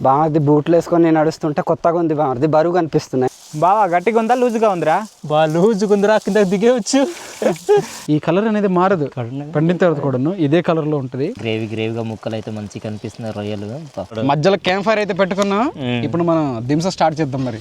బామర్ది బూట్లు వేసుకొని నేను నడుస్తుంటే కొత్తగా ఉంది బామర్ది, బరువు కనిపిస్తున్నాయి. బావా గట్టిగా ఉందా లూజుగా ఉందిరా? బాగా లూజుగా ఉందిరా, కింద దిగేవచ్చు. ఈ కలర్ అనేది మారదు, పండిన తర్వాత కూడాను ఇదే కలర్ లో ఉంటది. గ్రేవీగా ముక్కలు అయితే మంచిగా కనిపిస్తున్నాయి, రొయ్యలు. మధ్యలో క్యాంప్ ఫైర్ అయితే పెట్టుకున్నాం. ఇప్పుడు మనం దింస స్టార్ట్ చేద్దాం. మరి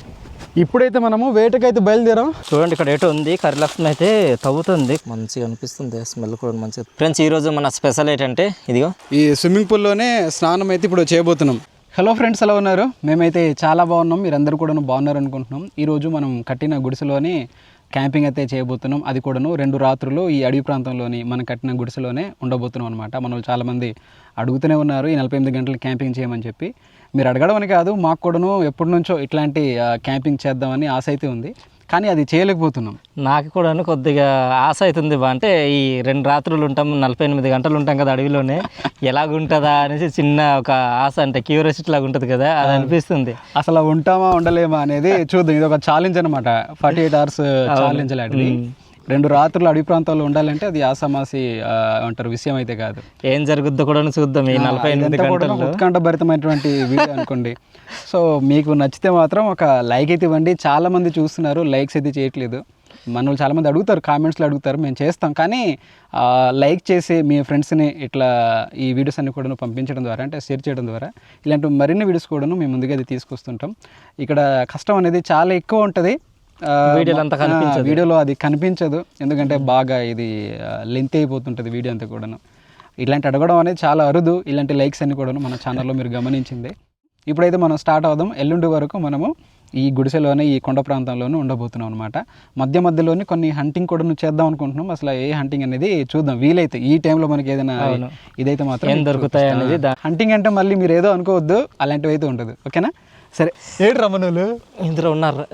ఇప్పుడైతే మనము వేటకైతే బయలుదేరాం. చూడండి ఇక్కడ ఏటో ఉంది, కర్రీలక్ష్మి అయితే తవ్వుతుంది, మంచిగా అనిపిస్తుంది, స్మెల్ కూడా మంచిగా. ఫ్రెండ్స్, ఈ రోజు మన స్పెషల్ ఏంటంటే ఇదిగో ఈ స్విమ్మింగ్ పూల్ లోనే స్నానం అయితే ఇప్పుడు చేయబోతున్నాం. హలో ఫ్రెండ్స్, ఎలా ఉన్నారు? మేమైతే చాలా బాగున్నాం, మీరందరూ కూడా బాగున్నారు అనుకుంటున్నాం. ఈరోజు మనం కట్టిన గుడిసెలోని క్యాంపింగ్ అయితే చేయబోతున్నాం. అది కూడాను 2 రాత్రులు ఈ అడవి ప్రాంతంలోని మనం కట్టిన గుడిసెలోనే ఉండబోతున్నాం అనమాట. మనల్ని చాలామంది అడుగుతూనే ఉన్నారు ఈ 48 గంటలు క్యాంపింగ్ చేయమని చెప్పి. మీరు అడగడం అని కాదు, మాకు కూడాను ఎప్పటి నుంచో ఇట్లాంటి క్యాంపింగ్ చేద్దామని ఆశ అయితే ఉంది, కానీ అది చేయలేకపోతున్నాం. నాకు కూడా కొద్దిగా ఆశ అవుతుంది బా. అంటే ఈ 2 రాత్రులు ఉంటాం, 48 గంటలు ఉంటాం కదా అడవిలోనే, ఎలాగుంటుందా అనేసి చిన్న ఒక ఆశ, అంటే క్యూరియాసిటీ లాగా ఉంటుంది కదా, అది అనిపిస్తుంది. అసలు ఉంటామా ఉండలేమా అనేది చూద్దాం. ఇది ఒక ఛాలెంజ్ అనమాట, 48 hours ఛాలెంజ్ లాంటిది. 2 రాత్రులు అడవి ప్రాంతాల్లో ఉండాలంటే అది ఆసామాసి అంటారు విషయం అయితే కాదు. ఏం జరుగుద్దో కూడా చూద్దాం ఈ 48 గంటలు. ఉత్కంఠభరితమైనటువంటి వీడియో అనుకోండి. సో మీకు నచ్చితే మాత్రం ఒక లైక్ అయితే ఇవ్వండి. చాలా మంది చూస్తున్నారు, లైక్స్ అయితే చేయట్లేదు. మనల్ని చాలామంది అడుగుతారు, కామెంట్స్లో అడుగుతారు, మేము చేస్తాం. కానీ లైక్ చేసి మీ ఫ్రెండ్స్ని ఇట్లా ఈ వీడియోస్ అన్ని కూడా పంపించడం ద్వారా, అంటే షేర్ చేయడం ద్వారా ఇలాంటి మరిన్ని వీడియోస్ కూడా మేము ముందుగా అది తీసుకొస్తుంటాం. ఇక్కడ కష్టం అనేది చాలా ఎక్కువ ఉంటుంది, వీడియోలో అది కనిపించదు. ఎందుకంటే బాగా ఇది లెంత్ అయిపోతుంటుంది వీడియో అంతా కూడాను. ఇలాంటి అడగడం అనేది చాలా అరుదు. ఇలాంటి లైక్స్ అన్ని కూడాను మన ఛానల్లో మీరు గమనించింది. ఇప్పుడైతే మనం స్టార్ట్ అవుదాం. ఎల్లుండి వరకు మనము ఈ గుడిసెలోనే ఈ కొండ ప్రాంతంలోనే ఉండబోతున్నాం అనమాట. మధ్యలోని కొన్ని హంటింగ్ కూడా చేద్దాం అనుకుంటున్నాం. అసలు ఏ హంటింగ్ అనేది చూద్దాం, వీలైతే ఈ టైంలో మనకి ఏదైనా ఇదైతే మాత్రం ఏం దొరుకుతాయి అనేది. హంటింగ్ అంటే మళ్ళీ మీరు ఏదో అనుకోవద్దు, అలాంటివి అయితే ఉండదు. ఓకేనా? సరే. ఏడు రమణులు ఇందులో ఉన్నారు,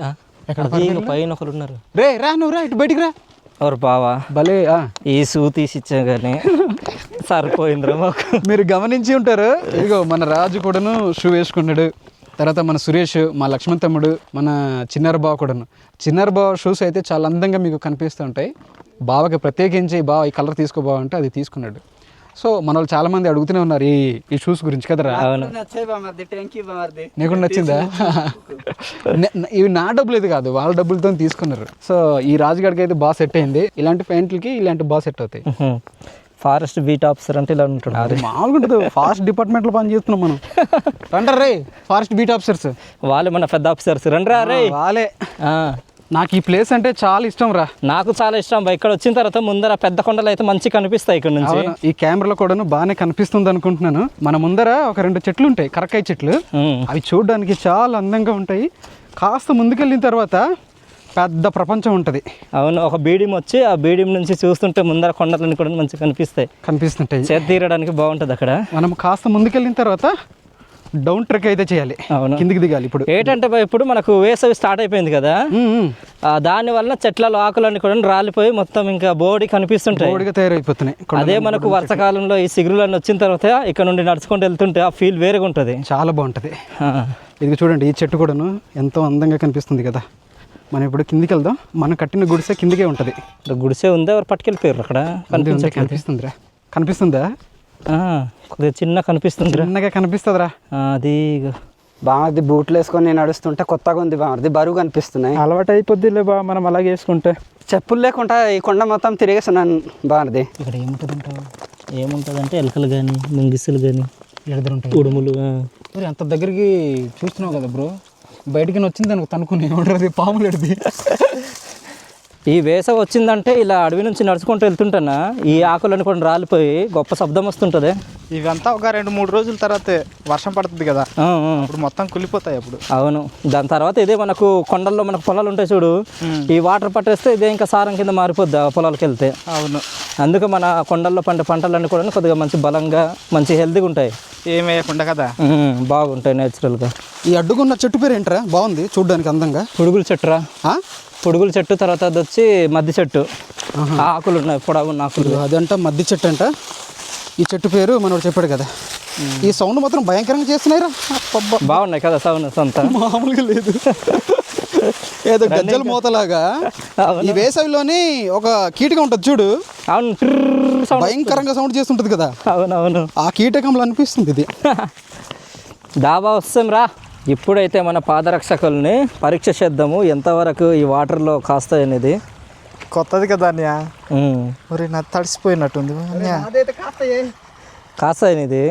పైన ఒకరు ఉన్నారు. రే రా, నువ్వు రా, ఇటు బయటికి రా. ఎవరు బావా? భలే ఈ షూ తీసి ఇచ్చా కానీ సరిపోయిందిరా మాకు. మీరు గమనించి ఉంటారు, ఇదిగో మన రాజు కూడాను షూ వేసుకున్నాడు. తర్వాత మన సురేష్, మా లక్ష్మణ్ తమ్ముడు, మన చిన్నార బావ కూడాను. చిన్నార బావ షూస్ అయితే చాలా అందంగా మీకు కనిపిస్తూ ఉంటాయి. బావకి ప్రత్యేకించి బావ ఈ కలర్ తీసుకో బావ అంటే అది తీసుకున్నాడు. సో మన వాళ్ళు చాలా మంది అడుగుతూనే ఉన్నారు ఈ షూస్ గురించి కదరా. నీకు నచ్చిందా? ఇవి నా డబ్బులు ఇది కాదు, వాళ్ళ డబ్బులతో తీసుకున్నారు. సో ఈ రాజుగాడికి అయితే బాగా సెట్ అయింది. ఇలాంటి ప్యాంట్లకి ఇలాంటి బాగా సెట్ అవుతాయి. ఫారెస్ట్ బీట్ ఆఫీసర్ అంటే ఇలా ఉంటుంది. అది మామూలుగా ఉంటుంది, ఫారెస్ట్ డిపార్ట్మెంట్లో పని చేస్తున్నాం మనం. రంటారు రే ఫారెస్ట్ బీట్ ఆఫీసర్స్, వాళ్ళే మన పెద్ద ఆఫీసర్స్. రండి రే. వాళ్ళే. నాకు ఈ ప్లేస్ అంటే చాలా ఇష్టం రా. నాకు చాలా ఇష్టం. ఇక్కడ వచ్చిన తర్వాత ముందర పెద్ద కొండలు అయితే మంచి కనిపిస్తాయి ఇక్కడ నుంచి. ఈ కెమెరాలో కూడాను బాగానే కనిపిస్తుంది అనుకుంటున్నాను. మన ముందర ఒక 2 చెట్లు ఉంటాయి, కరక్కాయ చెట్లు. అవి చూడడానికి చాలా అందంగా ఉంటాయి. కాస్త ముందుకెళ్ళిన తర్వాత పెద్ద ప్రపంచం ఉంటుంది. అవును, ఒక బీడియం వచ్చి ఆ బీడియం నుంచి చూస్తుంటే ముందర కొండలన్నీ కూడా మంచిగా కనిపిస్తుంటాయి. చేతి తీరడానికి బాగుంటుంది అక్కడ. మనం కాస్త ముందుకెళ్ళిన తర్వాత డౌన్ ట్రెక్ అయితే చేయాలి. అవును, కిందికి దిగాలి. ఇప్పుడు ఏంటంటే ఇప్పుడు మనకు వేసవి స్టార్ట్ అయిపోయింది కదా, దాని వల్ల చెట్లలో ఆకులన్నీ కూడా రాలిపోయి మొత్తం ఇంకా బోడి కనిపిస్తుంటాయి, బోడిగా తయారైపోతున్నాయి. అదే మనకు వర్షాకాలంలో ఈ సిగురులన్నీ వచ్చిన తర్వాత ఇక్కడ నుండి నడుచుకుంటూ వెళ్తుంటే ఆ ఫీల్ వేరేగా ఉంటుంది, చాలా బాగుంటుంది. ఇది చూడండి, ఈ చెట్టు కూడాను ఎంతో అందంగా కనిపిస్తుంది కదా. మనం ఇప్పుడు కిందికి వెళ్దాం. మనం కట్టిన గుడిసె కిందికే ఉంటుంది. గుడిసె ఉందా, ఎవరు పట్టుకెళ్ళిపోయారు అక్కడ? కనిపిస్తుందిరా, కనిపిస్తుందా? కొద్దిగా చిన్న కనిపిస్తుంది, చిన్నగా కనిపిస్తుందిరా. అది బామర్ది బూట్లు వేసుకొని నేను నడుస్తుంటే కొత్తగా ఉంది బామర్ది, బరువు కనిపిస్తున్నాయి. అలవాటు అయిపోద్దిలే బా, మనం అలాగే వేసుకుంటే. చెప్పులు లేకుండా ఈ కొండ మొత్తం తిరిగేస్తున్నాను బామర్ది. ఇక్కడ ఏముంటుందంటే ఎలకలు కానీ ముంగిసులు కానీ ఉడుములు. అంత దగ్గరికి చూస్తున్నావు కదా బ్రో, బయటికి వచ్చింది దానికి తనుకుని ఉండదు, పాములు ఎడిది. ఈ వేసవి వచ్చిందంటే ఇలా అడవి నుంచి నడుచుకుంటూ వెళ్తుంటానా ఈ ఆకులన్నీ కూడా రాలిపోయి గొప్ప శబ్దం వస్తుంటుంది. ఇవంతా ఒక 2-3 రోజుల తర్వాత వర్షం పడుతుంది కదా, అప్పుడు మొత్తం కులిపోతాయి అప్పుడు. అవును, దాని తర్వాత ఇదే మనకు కొండల్లో మనకు పొలాలు ఉంటాయి చూడు, ఈ వాటర్ పట్టేస్తే ఇదే ఇంకా సారం కింద మారిపోద్ది ఆ పొలాలకు వెళ్తే. అవును, అందుకే మన కొండల్లో పండే పంటలన్నీ కూడా కొద్దిగా మంచి బలంగా మంచి హెల్తీగా ఉంటాయి, ఏం వేయకుండా కదా, బాగుంటాయి నేచురల్గా. ఈ అడ్డుకున్న చెట్టు పేరు ఏంట్రా? బాగుంది చూడడానికి అందంగా. పుడుగుల చెట్టురా, పుడుగుల చెట్టు. తర్వాత అది వచ్చి మద్ది చెట్టు, ఆకులు ఉన్నాయి పొడవున్న ఆకులు, అదంట మద్ది చెట్టు అంట. ఈ చెట్టు పేరు మనోడు చెప్పాడు కదా. ఈ సౌండ్ మాత్రం భయంకరంగా చేస్తున్నాయిరా, బాగున్నాయి కదా సౌండ్, అంతా మామూలుగా లేదు. ఏదో గజ్జల మూతలాగా. ఈ వేసవిలోని ఒక కీటకం ఉంటుంది చూడు, అవును, భయంకరంగా సౌండ్ చేస్తుంటది కదా. అవునవును, ఆ కీటకంలో అనిపిస్తుంది ఇది. డాబా వస్తాం రా. ఇప్పుడైతే మన పాదరక్షకుల్ని పరీక్ష చేద్దాము ఎంతవరకు ఈ వాటర్లో కాస్తాయనేది. కొత్తది కదా అన్నయ్య. మరి నా తడిసిపోయినట్టుంది అన్నయ్య. కాస్తాయనేది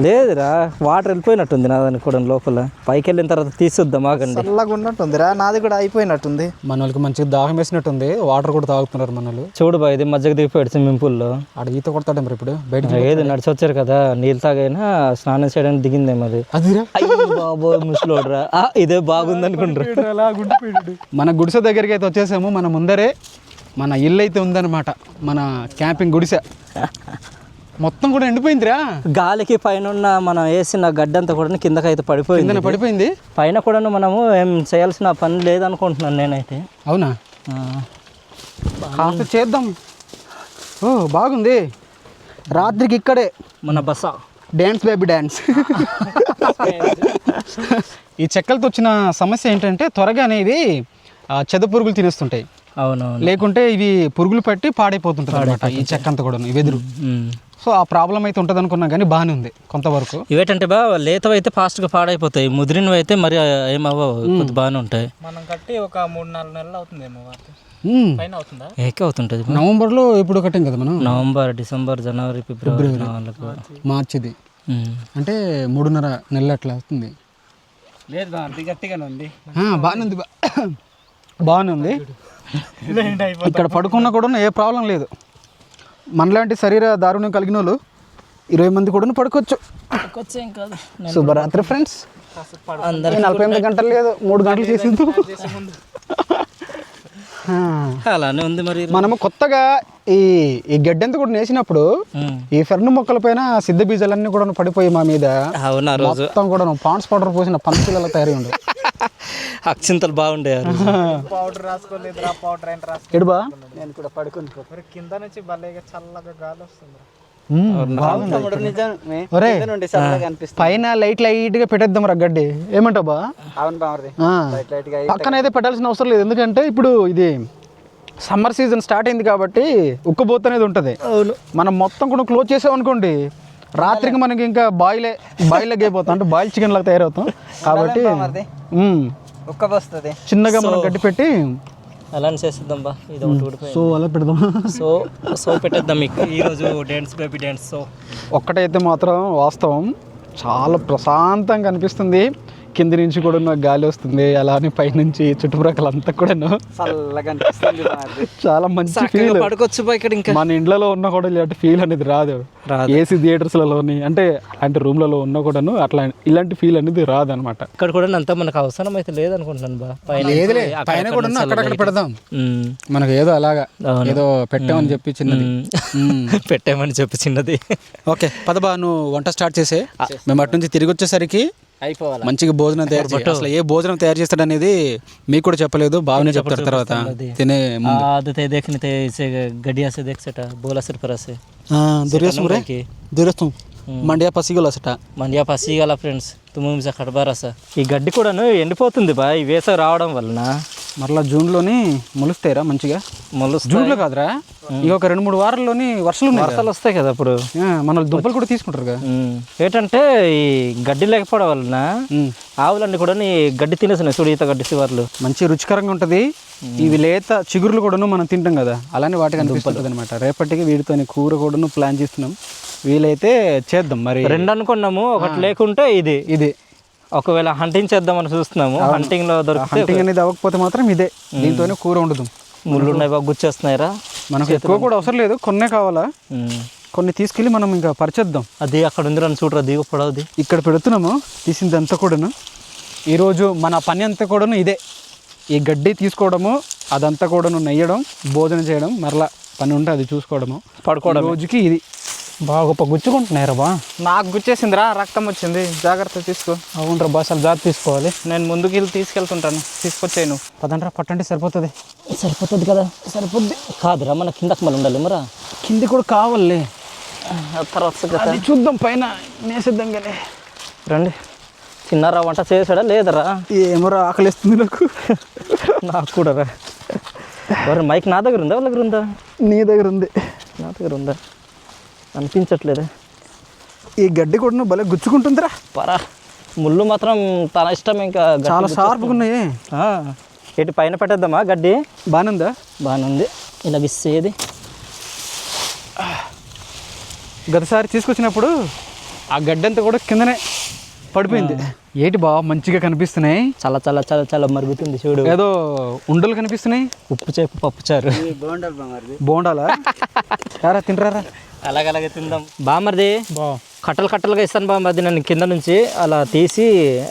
లేదురా, వాటర్ వెళ్ళిపోయినట్టుంది నా దానికి కూడా లోపల. పైకి వెళ్ళిన తర్వాత తీసిద్దాం ఆగండి. చల్లగా ఉన్నట్టుందిరా, నాది కూడా అయిపోయినట్టుంది. మన వాళ్ళకి మంచిగా దాహం వేసినట్టుంది, వాటర్ కూడా తాగుతున్నారు మన వాళ్ళు. చూడు బా, ఇది మధ్యకి దిగిపోయాడు స్విమ్మింగ్ పూల్లో. ఆడ ఈత కొడతాడు మరి ఇప్పుడు బయట ఏది నడిచి వచ్చారు కదా, నీళ్ళు తాగైనా స్నానం చేయడానికి దిగిందే మరి. అదిరా బాబోయ్ ముసలోడ్రా, ఇదే బాగుంది అనుకుంటారు. మన గుడిసె దగ్గరికి అయితే వచ్చేసాము. మన ముందరే మన ఇల్లు అయితే ఉందన్నమాట, మన క్యాంపింగ్ గుడిసె. మొత్తం కూడా ఎండిపోయిందిరా, గాలికి పైన ఉన్న మనం వేసిన గడ్డి అంతా కూడా కిందకైతే పడిపోయింది. పైన కూడా మనము ఏం చేయాల్సిన పని లేదనుకుంటున్నాను నేనైతే. అవునా, కాస్త చేద్దాం. ఓ బాగుంది, రాత్రికి ఇక్కడే మన బస డ్యాన్స్ బేబీ డ్యాన్స్. ఈ చెక్కలతో వచ్చిన సమస్య ఏంటంటే త్వరగా అనేది చెద పురుగులు తినేస్తుంటాయి. అవునవును, లేకుంటే ఇవి పురుగులు పట్టి పాడైపోతుంటాయి అన్నమాట ఈ చెక్క అంతా కూడా, వెదురు. సో ఆ ప్రాబ్లం అయితే ఉంటుంది అనుకున్నా కానీ బాగానే ఉంది కొంతవరకు. ఇవేంటంటే బా లేతవి అయితే ఫాస్ట్గా పాడైపోతాయి, ముదిరినవి అయితే మరి ఏమవ్వవు, కొద్ది బాగానే ఉంటాయి. మనం కట్టి ఒక 3-4 నెలలు అవుతుందేమో. పైన అవుతుందా? ఏకే అవుతుంటుంది. నవంబర్లో ఎప్పుడు కట్టాం కదా మనం, నవంబర్, డిసెంబర్, జనవరి, ఫిబ్రవరి, మార్చిది అంటే 3.5 నెలలు అట్లా అవుతుంది. లేదు బాగుంది, గట్టిగానే ఉంది. బాగానే ఉంది, బాగానే ఉంది. ఇక్కడ పడుకున్నా కూడా ఏ ప్రాబ్లం లేదు. మనలాంటి శరీర దారుణ్యం కలిగిన వాళ్ళు 20 మంది కూడా పడుకోవచ్చు. శుభరాత్రి ఫ్రెండ్స్. 48 గంటలు లేదు, 3 గంటలు చేసింది. అలానే ఉంది మరి. మనము కొత్తగా ఈ గడ్డంతా కూడా నేసినప్పుడు ఈ ఫెర్ను మొక్కల పైన సిద్ధ బీజాలన్నీ కూడా పడిపోయి మా మీద మొత్తం కూడా పాండ్స్ పౌడర్ పోసిన పంచులలో తయారై ఉండే. అక్షింతలు బాగుండే. పౌడర్ రాసుకోలేదు, పౌడర్ ఏంటి రాసుకో. ఎడుబా నేను కూడా పడుకుని కింద నుంచి భలేగా చల్లగా గాలి వస్తుంది. పైన లైట్ గా పెట్టేద్దాం రా గడ్డి, ఏమంటావు బా? అవును బాగుంది. పక్కన అయితే పెట్టాల్సిన అవసరం లేదు, ఎందుకంటే ఇప్పుడు ఇది సమ్మర్ సీజన్ స్టార్ట్ అయింది కాబట్టి ఉక్కబోత అనేది ఉంటుంది. మనం మొత్తం కూడా క్లోజ్ చేసాం అనుకోండి, రాత్రికి మనకి ఇంకా బాయిలెగ్ అయిపోతాం, అంటే బాయిల్ చికెన్ లాగా తయారవుతాం. కాబట్టి చిన్నగా మనం గడ్డి పెట్టి అలానే చేసేద్దాం బా. ఇది ఒకటి ఊడిపోయింది, సో అలా పెడదాం. సో పెట్టేద్దాం మీకు ఈరోజు డ్యాన్స్ బేబీ డ్యాన్స్. సో ఒక్కటైతే మాత్రం వాస్తవం, చాలా ప్రశాంతంగా అనిపిస్తుంది. కింది నుంచి కూడా నాకు గాలి వస్తుంది, అలానే పైనుంచి చుట్టుప్రక్కల అంతా కూడా చాలా మంచి ఫీల్. పడుకోవచ్చు బా ఇక్కడ. ఇంకా మన ఇండ్లలో ఉన్నా కూడా ఇలాంటి ఫీల్ అనేది రాదు. ఏసీ థియేటర్స్లలోని అంటే రూమ్లలో ఉన్నా కూడాను అట్లా ఇలాంటి ఫీల్ అనేది రాదు అనమాట. ఇక్కడ కూడా అంతా మనకు అవసరం అయితే లేదనుకుంటున్నాను బా. పైన కూడా అక్కడక్కడ పెడదాం, మనకు ఏదో అలాగా ఏదో పెట్టామని చెప్పి చిన్నది పెట్టామని చెప్పి చిన్నది. ఓకే పదబా, నువ్వు వంట స్టార్ట్ చేసే, మేము అటు నుంచి తిరిగి వచ్చేసరికి మంచిగా భోజనం తయారు చేయాలి. అసలు ఏ భోజనం తయారు చేస్తాడు అనేది మీకు కూడా చెప్పలేదు, బాగానే చెప్తారు తర్వాత తినే गड्डिया से देख सेटा बोला सर पर से दुरियसम रे दुरियसम మండ్యా పసిగల అసట మండ్యా పసిగల ఫ్రెండ్స్ తుమ్మిస ఖడ్బారస. ఈ గడ్డి కూడాను ఎండిపోతుంది బా ఈ వేసవి రావడం వలన. మరలా జూన్లోని మొలుస్తాయిరా మంచిగా. జూన్లో కాదురా, ఇక ఒక 2-3 వారాల్లోని వర్షాలు వస్తాయి కదా అప్పుడు. మన దుంపలు కూడా తీసుకుంటారు కదా. ఏంటంటే ఈ గడ్డి లేకపోవడం వలన ఆవులన్నీ కూడా గడ్డి తినేసినాయి. చూడు ఈత గడ్డి శివర్లు మంచి రుచికరంగా ఉంటుంది. ఇవి లేత చిగురులు కూడాను మనం తింటాం కదా, అలానే వాటికి అనిపిస్తుంది అనమాట. రేపటికి వీటితో కూర కూడాను ప్లాన్ చేస్తున్నాం, వీలైతే చేద్దాం. మరి 2 అనుకున్నాము, ఒకటి లేకుంటే ఇది ఒకవేళ హంటింగ్ చేద్దామని చూస్తున్నాము. హంటింగ్ లో హంటింగ్ అనేది అవ్వకపోతే మాత్రం ఇదే, దీంతోనే కూర ఉండదు. ముళ్ళు ఉన్నాయి బాగా గుచ్చేస్తున్నాయిరా. మనకు ఎక్కువ కూడా అవసరం లేదు, కొన్నే కావాలా, కొన్ని తీసుకెళ్ళి మనం ఇంకా పరిచేద్దాం. అది అక్కడ ఉంది అని చూడరా, దిగు పొడవుది ఇక్కడ పెడుతున్నాము. తీసిందంతా కూడాను ఈరోజు మన పని అంతా కూడాను ఇదే, ఈ గడ్డి తీసుకోవడము, అదంతా కూడాను నెయ్యడం, భోజనం చేయడం, మరలా పని ఉంటే అది చూసుకోవడము, పడుకోవడం. రోజుకి ఇది బాగా గొప్ప గుచ్చుకుంటున్నాయి రా బా. నాకు గుచ్చేసిందిరా, రక్తం వచ్చింది, జాగ్రత్త తీసుకో. అవునరా బా, అసలు జాగ్రత్త తీసుకోవాలి. నేను ముందుకు వెళ్ళి తీసుకెళ్తుంటాను, తీసుకొచ్చాయి నువ్వు. పదండ్రా, పట్టండి సరిపోతుంది కదా. సరిపోద్ది కాదురా, మన కిందకి మళ్ళీ ఉండాలి. మరా కింది కూడా కావాలి, తర్వాత చూద్దాం, పైన నేసిద్దాం కానీ. రండి. చిన్నారా వంట చేసాడా లేదరా? ఏమోరా, ఆకలిస్తుంది నాకు కూడా రా. మైక్ నా దగ్గర ఉందా, వాళ్ళ దగ్గర ఉందా? నీ దగ్గర ఉంది. నా దగ్గర ఉందా? అనిపించట్లేదా? ఈ గడ్డి కూడా భలే గుచ్చుకుంటుందిరా. పరా ముళ్ళు మాత్రం తన ఇష్టం, ఇంకా చాలా షార్ప్గా ఉన్నాయి. ఎటు పైన పెట్టేద్దామా గడ్డి? బాగానే ఉందా? బాగానే ఉంది. ఇలా విసేది గతసారి తీసుకొచ్చినప్పుడు ఆ గడ్డి అంతా కూడా కిందనే పడిపోయింది. ఏటి బా మంచిగా కనిపిస్తున్నాయి. చాలా చాలా చాలా చాలా మరుగుతుంది చూడు. ఏదో ఉండలు కనిపిస్తున్నాయి. ఉప్పు చేపు పప్పుచారు. బోండాలా? రారా తింటారా? అలాగలాగే తిందాం బామర్ది. కట్టలు కట్టలుగా ఇస్తాను బామర్ది. నన్ను కింద నుంచి అలా తీసి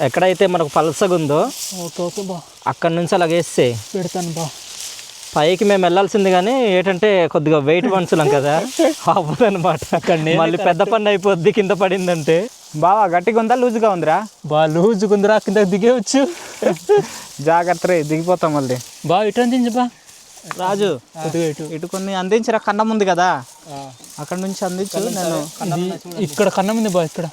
ఎక్కడైతే మనకు పలసగా ఉందో అక్కడి నుంచి అలాగ వేస్తే పెడతాను బా. పైకి మేము వెళ్ళాల్సింది, కానీ ఏంటంటే కొద్దిగా వెయిట్ మనుషులం కదా, అవ్వదనమాట. మళ్ళీ పెద్ద పని అయిపోద్ది కింద పడిందంటే. బావా గట్టిగా ఉందా లూజ్గా ఉందిరా? లూజుగా ఉందిరా, కింద దిగేవచ్చు. జాగ్రత్త రే, దిగిపోతాం మళ్ళీ. ఇటు అందించు బా రాజు. ఇటు కొన్ని అందించరా, కన్నం ఉంది కదా అక్కడ నుంచి అందించు. నేను ఇక్కడ కన్నం ఉంది బా, ఇక్కడ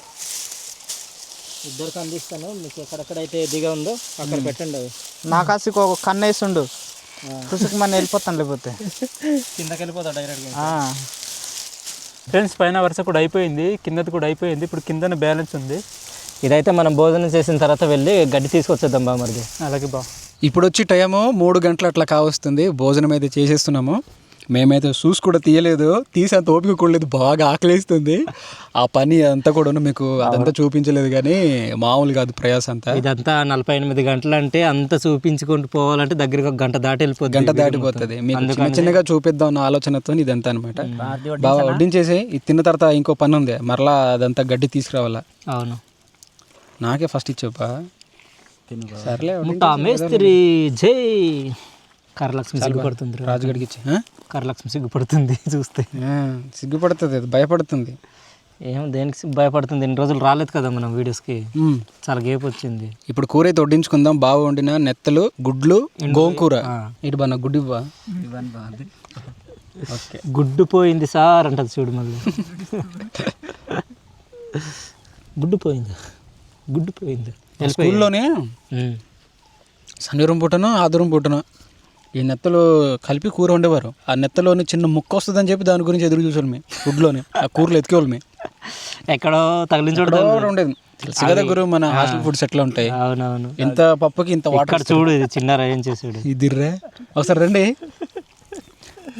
ఇద్దరికి అందిస్తాను. మీకు ఎక్కడెక్కడైతే దిగా ఉందో అక్కడ పెట్టండి. అవి నా కాసి ఒక కన్ను వేసిండు, పుసుకు మన వెళ్ళిపోతాను, లేకపోతే కిందకి వెళ్ళిపోతా డైరెక్ట్గా. ఫ్రెండ్స్, పైన వరుస కూడా అయిపోయింది, కిందది కూడా అయిపోయింది. ఇప్పుడు కిందన బ్యాలెన్స్ ఉంది. ఇదైతే మనం భోజనం చేసిన తర్వాత వెళ్ళి గడ్డి తీసుకొచ్చేద్దాం బా మరిది. అలాగే బా. ఇప్పుడు వచ్చి టైము 3 గంటలు అట్లా కావస్తుంది. భోజనం అయితే చేసేస్తున్నాము. మేమైతే చూసి కూడా తీయలేదు, తీసి అంత ఓపిక కూడా లేదు, బాగా ఆకలిస్తుంది. ఆ పని అంతా కూడా మీకు అదంతా చూపించలేదు, కానీ మామూలు కాదు ప్రయాస అంతా. ఇదంతా 48 గంటలు అంటే అంత చూపించుకుంటూ పోవాలంటే దగ్గరికి ఒక గంట దాటిపోతుంది. మీకు చిన్న చిన్నగా చూపిద్దాం అన్న ఆలోచనతో ఇదంతా అనమాట. బాగా వడ్డించేసి ఇది తిన్న తర్వాత ఇంకో పని ఉంది, మరలా అదంతా గడ్డి తీసుకురావాలా. అవును, నాకే ఫస్ట్ ఇచ్చాపా. సర్లే మేస్త్రి జై. కరలక్ష్మి సిగ్గుపడుతుంది, రాజుగడికి ఇచ్చి. కరలక్ష్మి సిగ్గుపడుతుంది చూస్తే. సిగ్గుపడుతుంది, అది భయపడుతుంది. ఏం దేనికి భయపడుతుంది? 2 రోజులు రాలేదు కదా మనం వీడియోస్కి, చాలా గేప్ వచ్చింది. ఇప్పుడు కూర అయితే వడ్డించుకుందాం. బాగా వండిన నెత్తలు, గుడ్లు, గోంకూర. ఇటు బాగా గుడ్డు ఇవ్వా. గుడ్డు పోయింది సార్ అంటది చూడు మళ్ళీ. గుడ్డు పోయింది, గుడ్డు పోయింది. స్కూల్లోనే శనివారం పూటను ఆదివారం పూటను ఈ నెత్తలు కలిపి కూర వండేవారు. ఆ నెత్తలోని చిన్న ముక్క వస్తుందని చెప్పి దాని గురించి ఎదురు చూసాను. ఫుడ్లోనే ఆ కూరలు ఎత్తుకోవాలి. ఎక్కడో తగిలించడం ఉండేది. తెలుసు కదా గురు, మన హాస్టల్ ఫుడ్స్ ఎట్లా ఉంటాయి. అవునవును, ఇంత పప్పుకి ఇంత వాటర్ చూడు. ఇది చిన్నారా ఏం చేసాడు? ఇదిర్రే ఒకసారి రండి.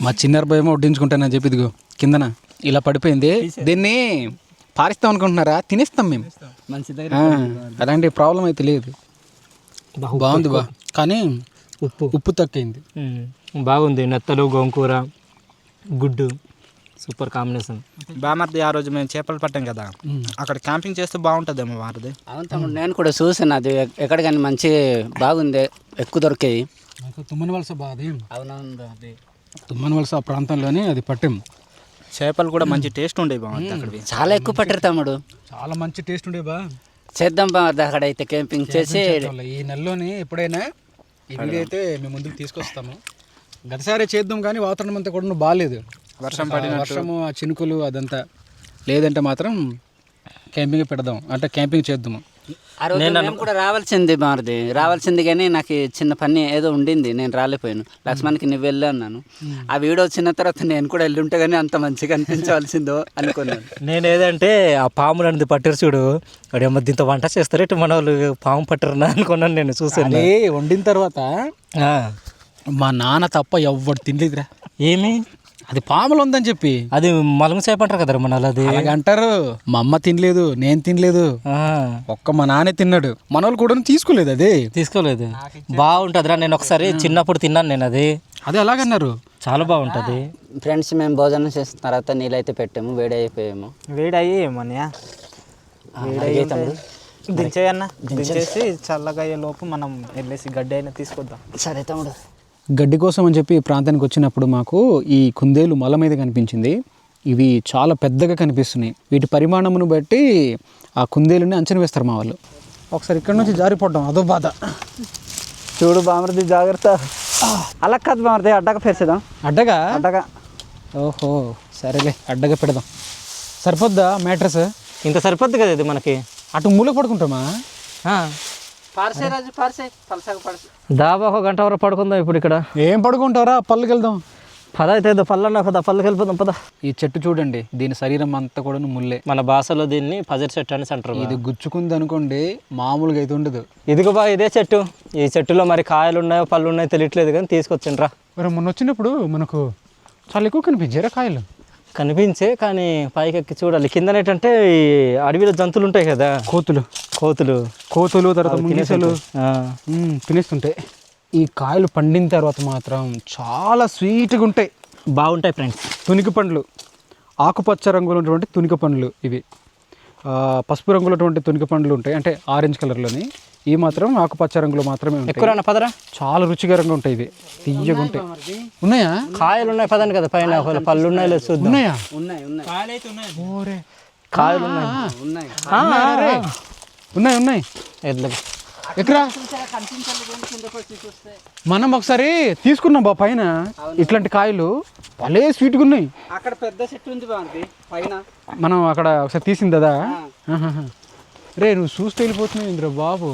మా చిన్నార భయమో వడ్డించుకుంటానని చెప్పి ఇదిగో కిందన ఇలా పడిపోయింది. దీన్ని పారిస్తాం అనుకుంటున్నారా? తినేస్తాం మేము. అలాంటి ప్రాబ్లం అయితే లేదు. బాగుంది బా, కానీ ఉప్పు తక్కువైంది. బాగుంది. నెత్తలు, గోంకూర, గుడ్డు సూపర్ కాంబినేషన్. బామర్ది ఆ రోజు మేము చేపలు పట్టాం కదా, అక్కడ క్యాంపింగ్ చేస్తే బాగుంటుందేమో వారిది. అవును తమ్ముడు, నేను కూడా చూసాను. అది ఎక్కడ కానీ మంచి బాగుంది, ఎక్కువ దొరికాయి. తుమ్మన వలస బాది. అవునవును, అది తుమ్మన వలస ఆ ప్రాంతంలోనే అది పట్టాం. చేపలు కూడా మంచి టేస్ట్ ఉండేవి బాగుంది. అక్కడ చాలా ఎక్కువ పట్టారు తమ్ముడు, చాలా మంచి టేస్ట్ ఉండే బా. చేద్దాం బా అక్కడ అయితే క్యాంపింగ్ చేసి. ఈ నెలలోని ఎప్పుడైనా ఈ వీడియో అయితే మేము ముందుకు తీసుకొస్తాము. గతసారి చేద్దాం, కానీ వాతావరణం అంతా కూడా బాగాలేదు. వర్షము, ఆ చినుకులు అదంతా లేదంటే మాత్రం క్యాంపింగ్ పెడదాం, అంటే క్యాంపింగ్ చేద్దాము. ఆ రోజు మేము కూడా రావాల్సింది మారిది, రావాల్సింది కానీ నాకు చిన్న పని ఏదో ఉండింది, నేను రాలేకపోయాను. లక్ష్మణ్కి నువ్వు వెళ్ళి అన్నాను. ఆ వీడియో వచ్చిన తర్వాత నేను కూడా వెళ్ళి ఉంటే కానీ అంత మంచిగా అనిపించవలసిందో అనుకున్నాను. నేను ఏదంటే ఆ పాములు అనేది పట్టారు చూడు, అక్కడ దీంతో వంట చేస్తారు ఇటు మన వాళ్ళు పాము పట్టరునా అనుకున్నాను నేను చూసాను. వండిన తర్వాత మా నాన్న తప్ప ఎవ్వడు తినలేదురా. ఏమి అది పాములు ఉందని చెప్పి. అది మలుగు చేప అంటారు కదా మన అది అంటారు. మా అమ్మ తినలేదు, నేను తినలేదు, ఒక్క మా నాన్నే తిన్నాడు. మన వాళ్ళు కూడా తీసుకోలేదు. అది తీసుకోలేదు. బాగుంటుందిరా, నేను ఒకసారి చిన్నప్పుడు తిన్నాను నేను. అది అలాగన్నారు, చాలా బాగుంటుంది. ఫ్రెండ్స్, మేము భోజనం చేసిన తర్వాత నీళ్ళైతే పెట్టాము, వేడి అయిపోయాము. వేడి అయ్యేమోనయా, దించేయన్నా. దించేసి చల్లగా అయ్యే లోపు మనం వెళ్ళేసి గడ్డి అయినా తీసుకొద్దాం. సరే తమ్ముడు. గడ్డి కోసం అని చెప్పి ఈ ప్రాంతానికి వచ్చినప్పుడు మాకు ఈ కుందేలు మల మీద కనిపించింది. ఇవి చాలా పెద్దగా కనిపిస్తున్నాయి. వీటి పరిమాణమును బట్టి ఆ కుందేలుని అంచనా వేస్తారు మా వాళ్ళు. ఒకసారి ఇక్కడ నుంచి జారిపోవడం అదో బాధ. చూడు బామర్ది, జాగ్రత్త. అలా కాదు బామర్ది, అడ్డగా పెరిచేద్దాం. అడ్డగా? అడ్డగా. ఓహో సరేలే, అడ్డగా పెడదాం. సరిపోద్దా మ్యాట్రస్? ఇంత సరిపోద్ది కదా ఇది మనకి. అటు మూల పడుకుంటామా? దాబా 1 గంట వరకు పడుకుందాం. ఇప్పుడు ఇక్కడ ఏం పడుకుంటారా? పళ్ళకి వెళ్దాం. పద అయితే పళ్ళన్నా పద పళ్ళకి వెళ్ళిపోదాం పద. ఈ చెట్టు చూడండి, దీని శరీరం అంతా కూడా ముల్లే. మన భాషలో దీన్ని పజర్ చెట్టు అని అంటారు. ఇది గుచ్చుకుంది అనుకోండి మామూలుగా అయితే ఉండదు. ఇదిగో బా ఇదే చెట్టు. ఈ చెట్టులో మరి కాయలు ఉన్నాయో పళ్ళు ఉన్నాయో తెలియట్లేదు కానీ తీసుకొచ్చిండ్రా. మరి మొన్న వచ్చినప్పుడు మనకు చాలా ఎక్కువ కనిపించారా కాయలు? కనిపించే కానీ పైకి ఎక్కి చూడాలి. కింద ఏంటంటే ఈ అడవిలో జంతువులు ఉంటాయి కదా, కోతులు తర్వాత ముంగిసలు తినేస్తుంటాయి. ఈ కాయలు పండిన తర్వాత మాత్రం చాలా స్వీట్గా ఉంటాయి, బాగుంటాయి ఫ్రెండ్స్. తునికి పండ్లు, ఆకుపచ్చ రంగులో ఉన్నటువంటి తునికి పండ్లు ఇవి. పసుపు రంగులో ఉన్నటువంటి తునికి పండ్లు ఉంటాయి, అంటే ఆరెంజ్ కలర్లోని. ఇవి మాత్రం ఆకుపచ్చ రంగులో మాత్రమే ఉంటాయి. ఎక్కువ పదరా, చాలా రుచికరంగా ఉంటాయి ఇవి, తీయగా ఉంటాయి. ఉన్నాయా కాయలు ఉన్నాయి పదండి కదా పైన, పళ్ళు ఉన్నాయి లేదు చూద్దాం. ఉన్నాయా? ఉన్నాయి ఓరే కాయలు ఉన్నాయి. ఉన్నాయి ఉన్నాయి ఎక్కడా? మనం ఒకసారి తీసుకున్నాం బా పైన ఇట్లాంటి కాయలు, భలే స్వీట్గా ఉన్నాయి. అక్కడ పెద్ద చెట్టు ఉంది బాగుంది పైన, మనం అక్కడ ఒకసారి తీసింది కదా. రే నువ్వు చూస్తే వెళ్ళిపోతున్నావు ఇంద్ర బాబు.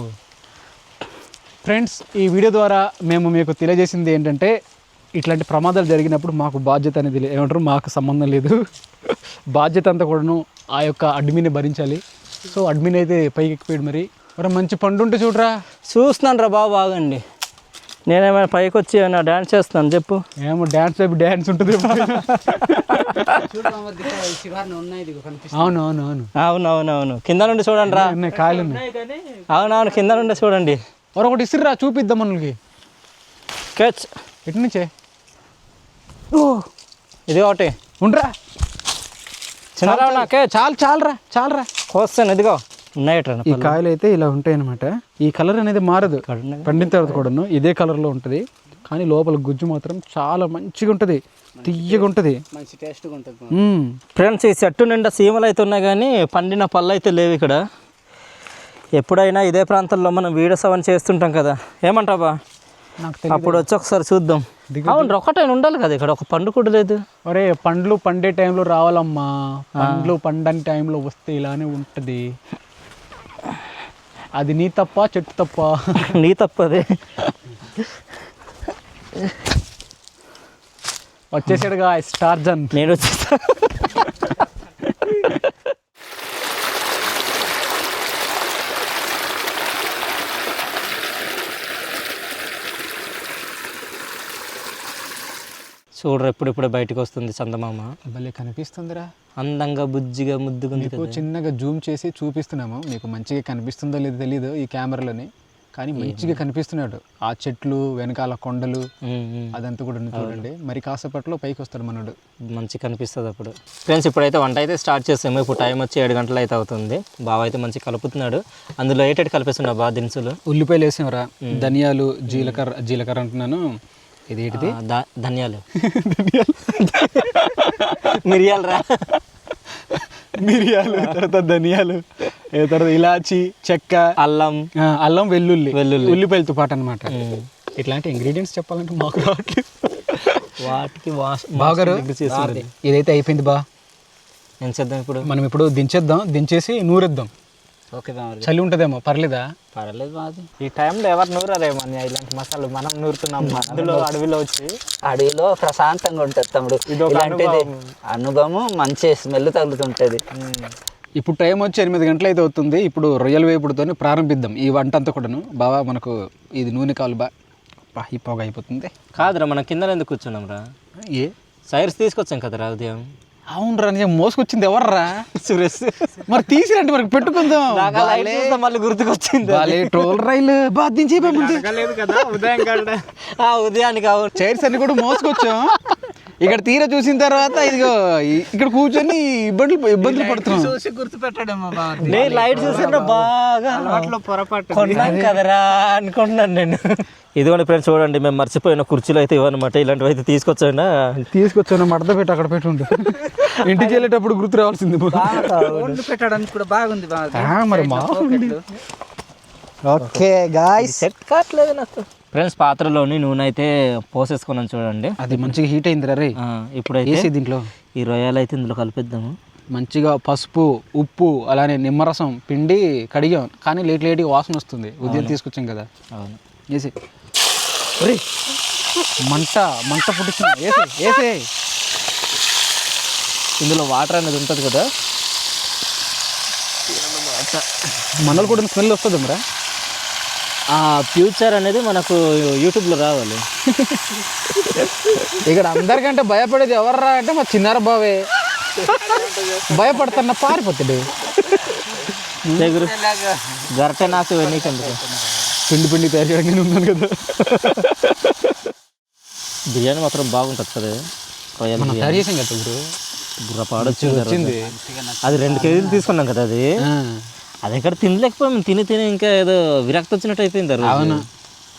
ఫ్రెండ్స్, ఈ వీడియో ద్వారా మేము మీకు తెలియజేసింది ఏంటంటే, ఇట్లాంటి ప్రమాదాలు జరిగినప్పుడు మాకు బాధ్యత అనేది ఏమంటారు, మాకు సంబంధం లేదు. బాధ్యత అంతా కూడాను ఆ యొక్క అడ్మినే భరించాలి. సో అడ్మిన్ అయితే పైకి ఎక్కిపోయాడు. మరి మంచి పండు ఉంటే చూడరా. చూస్తున్నాను రా బాబు, బాగండి. నేనేమైనా పైకి వచ్చి ఏమైనా డ్యాన్స్ చేస్తున్నాను చెప్పు. ఏమో డ్యాన్స్ ఉంటుంది. అవునవునవును, కింద నుండి చూడండి రా. కాయలు ఉన్నాయి. అవునవును, కింద నుండి చూడండి. మరొకటి ఇసిరిరా చూపిద్దాం మనకి. కేచ్ ఎటు నుంచే? ఇది ఒకటి ఉండరా చిన్నరా, నాకే చాలరా కోస్తాను. ఇదిగో ఉన్నాయి. ఈ కాయలు అయితే ఇలా ఉంటాయి అన్నమాట. ఈ కలర్ అనేది మారదు, పండిన తర్వాత కూడాను ఇదే కలర్లో ఉంటుంది. కానీ లోపల గుజ్జు మాత్రం చాలా మంచిగా ఉంటుంది, తియ్యగా ఉంటుంది, మంచి టేస్ట్గా ఉంటుంది. ఫ్రెండ్స్, ఈ చెట్టు నిండా సీమలు అయితే ఉన్నాయి కానీ పండిన పళ్ళు అయితే లేవు ఇక్కడ. ఎప్పుడైనా ఇదే ప్రాంతంలో మనం వీడియో సవన్ చేస్తుంటాం కదా, ఏమంటావా? అప్పుడు వచ్చి ఒకసారి చూద్దాం. అవును, ఒకటైనా ఉండాలి కదా ఇక్కడ, ఒక పండు కూడా లేదు. ఒరే పండ్లు పండే టైంలో రావాలమ్మా, పండ్లు పండని టైంలో వస్తే ఇలానే ఉంటుంది. అది నీ తప్ప చెట్టు తప్ప? నీ తప్పదే. వచ్చేసాడుగా స్టార్జన్. నేను వచ్చేస్తా. చూడరు ఎప్పుడెప్పుడు బయటకు వస్తుంది చందమామ. భలే కనిపిస్తుందిరా, అందంగా బుజ్జిగా ముద్దుగా. మీకు చిన్నగా జూమ్ చేసి చూపిస్తున్నాము, మీకు మంచిగా కనిపిస్తుందో లేదో తెలీదు ఈ కెమెరాలోని, కానీ మంచిగా కనిపిస్తున్నాడు. ఆ చెట్లు వెనకాల కొండలు అదంతా కూడా చూడండి. మరి కాసేపట్లో పైకి వస్తాడు మనోడు, మంచిగా కనిపిస్తుంది అప్పుడు. ఫ్రెండ్స్, ఇప్పుడైతే వంట అయితే స్టార్ట్ చేసాము. ఇప్పుడు టైం వచ్చి 7 గంటలు అయితే అవుతుంది. బావ అయితే మంచిగా కలుపుతున్నాడు. అందులో ఏటెట్ కలిపేస్తున్నావు బాగా దినుసులు? ఉల్లిపాయలు వేసామరా, ధనియాలు, జీలకర్ర అంటున్నాను. ఇదేంటిది? ధనియాలు. మిరియాలు, తర్వాత ధనియాలు, తర్వాత ఇలాచి, చెక్క, అల్లం, వెల్లుల్లి, ఉల్లిపాయలతో పాటు అనమాట. ఇట్లాంటి ఇంగ్రీడియంట్స్ చెప్పాలంటే మాకు రావట్లేదు. వాటికి బాగారు ఇదైతే అయిపోయింది బా. ఏం చేద్దాం ఇప్పుడు? మనం ఇప్పుడు దించేసి నూరేద్దాం. ఓకే బాగుంది. చలి ఉంటుందేమో, పర్లేదా? పర్లేదు బాగుంది. ఈ టైంలో ఎవరు నూరారేమో ఇలాంటి మసాలు, మనం నూరుతున్నాం. అందులో అడవిలో వచ్చి, అడవిలో ప్రశాంతంగా ఉంటుంది తమ్ముడు. ఇలాంటిది అనుభవం, మంచి స్మెల్ తగులుతుంటది. ఇప్పుడు టైం వచ్చి 8 గంటలు అయితే అవుతుంది. ఇప్పుడు రొయ్యల వేపుడుతో ప్రారంభిద్దాం ఈ వంట అంతా కూడాను. బావా మనకు ఇది నూనె కావాలి బా, ఈ పొగ అయిపోతుంది. కాదురా, మనం కింద ఎందుకు కూర్చున్నాం రా? సైర్స్ తీసుకొచ్చాం కదరా ఉదయం. అవునరా, నేను మోసుకొచ్చింది ఎవర్రా? సురేష్. మరి తీసిరంటే మరి పెట్టుకుందాం. మళ్ళీ గుర్తుకొచ్చింది ట్రోల్ రైలు ఉదయానికి. చైర్స్ అన్ని కూడా మోసుకొచ్చాం. ఇక్కడ తీర చూసిన తర్వాత ఇదిగో ఇక్కడ కూర్చొని ఇబ్బందులు పడుతున్నాం. చూసి గుర్తు పెట్టాడేమో నేను లైట్ చూసాను బాగా, కొన్నాను కదరా అనుకుంటున్నాను నేను. ఇదిగోండి ఫ్రెండ్స్, చూడండి మేము మర్చిపోయిన కుర్చీలు అయితే ఇవన్నమాట. ఇలాంటివి అయితే తీసుకొచ్చాను. మడత పెట్టి అక్కడ పెట్టి ఉండు, ఇంటికి వెళ్ళేటప్పుడు గుర్తు రావాల్సింది. పెట్టడానికి కూడా బాగుంది. మరి ఓకే గాయ్స్, సెట్ కావట్లేదు నాకు. ఫ్రెండ్స్, పాత్రలోని నూనె అయితే పోసేసుకున్నాను చూడండి. అది మంచిగా హీట్ అయింది రే. ఇప్పుడైతే దీంట్లో ఈ రొయ్యలు అయితే ఇందులో కలిపిద్దాము. మంచిగా పసుపు, ఉప్పు, అలానే నిమ్మరసం పిండి కడిగాం. కానీ లేట్గా వాసన వస్తుంది, ఉదయం తీసుకొచ్చాం కదా. అవును, వేసి మంట పుట్టించిన వేసే ఇందులో వాటర్ అనేది ఉంటుంది కదా, మనలు కూడా స్మెల్ వస్తుంది మరా. ఆ ఫ్యూచర్ అనేది మనకు యూట్యూబ్లో రావాలి. ఇక్కడ అందరికంటే భయపడేది ఎవర్రా అంటే మా చిన్నార బావే. భయపడుతున్న పారిపోతాడు. గరటె నాకు నీకెందుకు, పిండి తయారు చేయడానికి ఉన్నాను కదా. బిర్యానీ మాత్రం బాగుంటుంది కదా, రొయ్యల మనం తయారు చేసాం కదా ఇప్పుడు. బుర్రపాడు వచ్చింది. అది 2 కేజీలు తీసుకున్నాం కదా, అది ఎక్కడ తినలేకపోయాం. తిని ఇంకా ఏదో విరక్తి వచ్చినట్టు అయిపోయింది. అవును,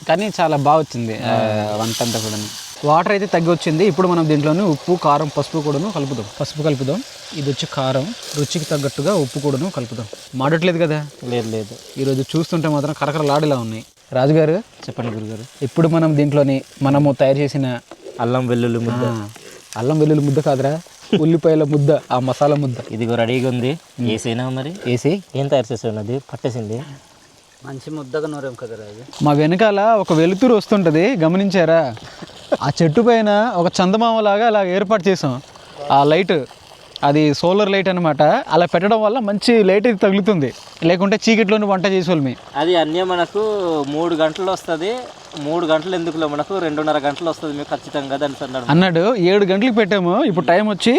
కానీ చాలా బాగా వచ్చింది వంట అంతా కూడా. వాటర్ అయితే తగ్గి వచ్చింది. ఇప్పుడు మనం దీంట్లోనే ఉప్పు, కారం, పసుపు కూడాను కలుపుదాం. పసుపు కలుపుదాం. ఇది వచ్చి కారం, రుచికి తగ్గట్టుగా ఉప్పు కూడాను కలుపుదాం. మాడట్లేదు కదా? లేదు. ఈరోజు చూస్తుంటే మాత్రం కరకరలాడేలా ఉన్నాయి. రాజుగారు చెప్పండి గురుగారు. ఇప్పుడు మనం దీంట్లోని మనము తయారు చేసిన అల్లం వెల్లుల్లి ముద్ద, అల్లం వెల్లుల్లి ముద్ద కాదురా, ఉల్లిపాయల ముద్ద, ఆ మసాలా ముద్ద ఇదిగో రెడీగా ఉంది. వేసేనా మరి? వేసి ఏం తయారు చేసావు? అది పట్టేసింది. మంచి ముద్దగా నూరేం కదా అది. మా వెనకాల ఒక వెలుతురు వస్తుంటుంది, గమనించారా? ఆ చెట్టు పైన ఒక చందమామలాగా అలా ఏర్పాటు చేసాం. ఆ లైట్ అది సోలార్ లైట్ అనమాట. అలా పెట్టడం వల్ల మంచి లైట్ అయితే తగులుతుంది, లేకుంటే చీకట్లోనే వంట చేసేవాళ్ళమి. అది అన్నీ మనకు 3 గంటలు వస్తుంది. 3 గంటలు ఎందుకులో, మనకు 2.5 గంటలు వస్తుంది మీకు ఖచ్చితంగా అన్నాడు. 7 గంటలకు పెట్టాము, ఇప్పుడు టైం వచ్చి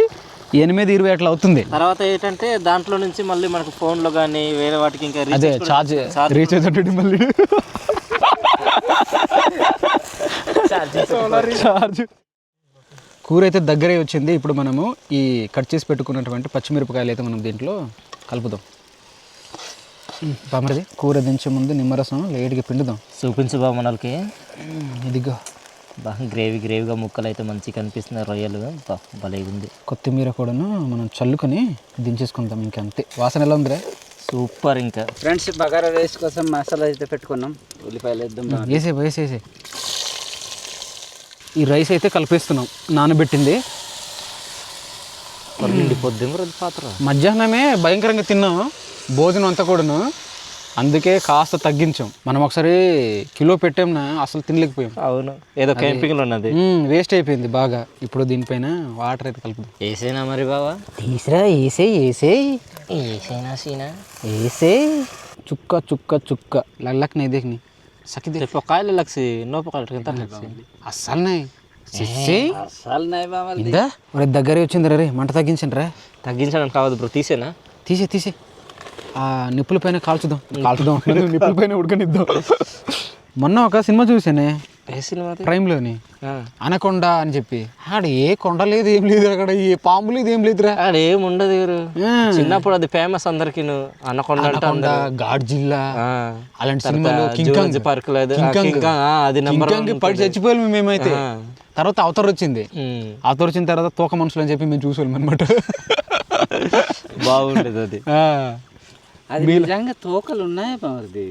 8:20 అట్లా అవుతుంది. తర్వాత ఏంటంటే దాంట్లో నుంచి మళ్ళీ మనకు ఫోన్లో కానీ వేరే వాటికి ఇంకా అదే ఛార్జ్ రీఛార్జ్ అంటే మళ్ళీ ఛార్జ్. కూర అయితే దగ్గరే వచ్చింది. ఇప్పుడు మనము ఈ కట్ చేసి పెట్టుకున్నటువంటి పచ్చిమిరపకాయలు అయితే మనం దీంట్లో కలుపుదాం. బామరిది కూర దించే ముందు నిమ్మరసం లేట్గా పిండుదాం. చూపించు బాబు మనకి. ఇదిగో బాగా గ్రేవీగా ముక్కలు అయితే మంచిగా కనిపిస్తున్నాయి. రొయ్యలు భలే ఉంది. కొత్తిమీర కూడాను మనం చల్లుకొని దించేసుకుందాం. ఇంకా అంతే. వాసన ఎలా ఉందిరా? సూపర్. ఇంకా ఫ్రెండ్స్ బగారా రైస్ కోసం మసాలా అయితే పెట్టుకున్నాం. ఉల్లిపాయలు వేద్దాం. వేసే ఈ రైస్ అయితే కలిపేస్తున్నాం. నానబెట్టింది పాత్ర. మధ్యాహ్నమే భయంకరంగా తిన్నాం భోజనం అంతా కూడాను, అందుకే కాస్త తగ్గించాం. మనం ఒకసారి కిలో పెట్టాంనా అసలు తినలేకపోయాం. అవును, ఏదో క్యాంపింగ్లో ఉన్నది, వేస్ట్ అయిపోయింది బాగా. ఇప్పుడు దీనిపైన వాటర్ అయితే కలుపుదాం. వేసేనా మరి బావా? తీసిరా, వేసేనా సీనా వేసే. చుక్క లల్లక్ नहीं देखनी सकी दे पकायला लक्सी नो पकायला लक्सी అస్సలు నై సిస్సి అసలు నై బావ. ఇందా ఒరే దగ్గరే వచ్చింది రే. మంట తగ్గించండి రా. తగ్గించడానికి కావద్దు బ్రో, తీసేనా? తీసే ఆ నిప్పుల పైన కాల్చుదాం. నిప్పుల పైన ఉడకనిద్దాం. మొన్న ఒక సినిమా చూసానే ప్రైమ్లోని, అనకొండ అని చెప్పి. ఆడ ఏ కొండ లేదు, ఏం లేదు అక్కడ, ఏ పాము లేదు, ఏం లేదురా. ఆడ ఏం ఉండదు. చిన్నప్పుడు అది ఫేమస్ అందరికి. అనకొండ, గాడ్జిల్లా అలాంటి సినిమాలు, పార్క్ లేదు, అది పడి చచ్చిపోయాలి మేమైతే. తర్వాత అవతార్ వచ్చింది. అవతార్ వచ్చిన తర్వాత తోక మనుషులు అని చెప్పి మేము చూసేవాళ్ళం అనమాట. బాగుండేది అది. అది నిజంగా తోకలు ఉన్నాయి బామర్ది.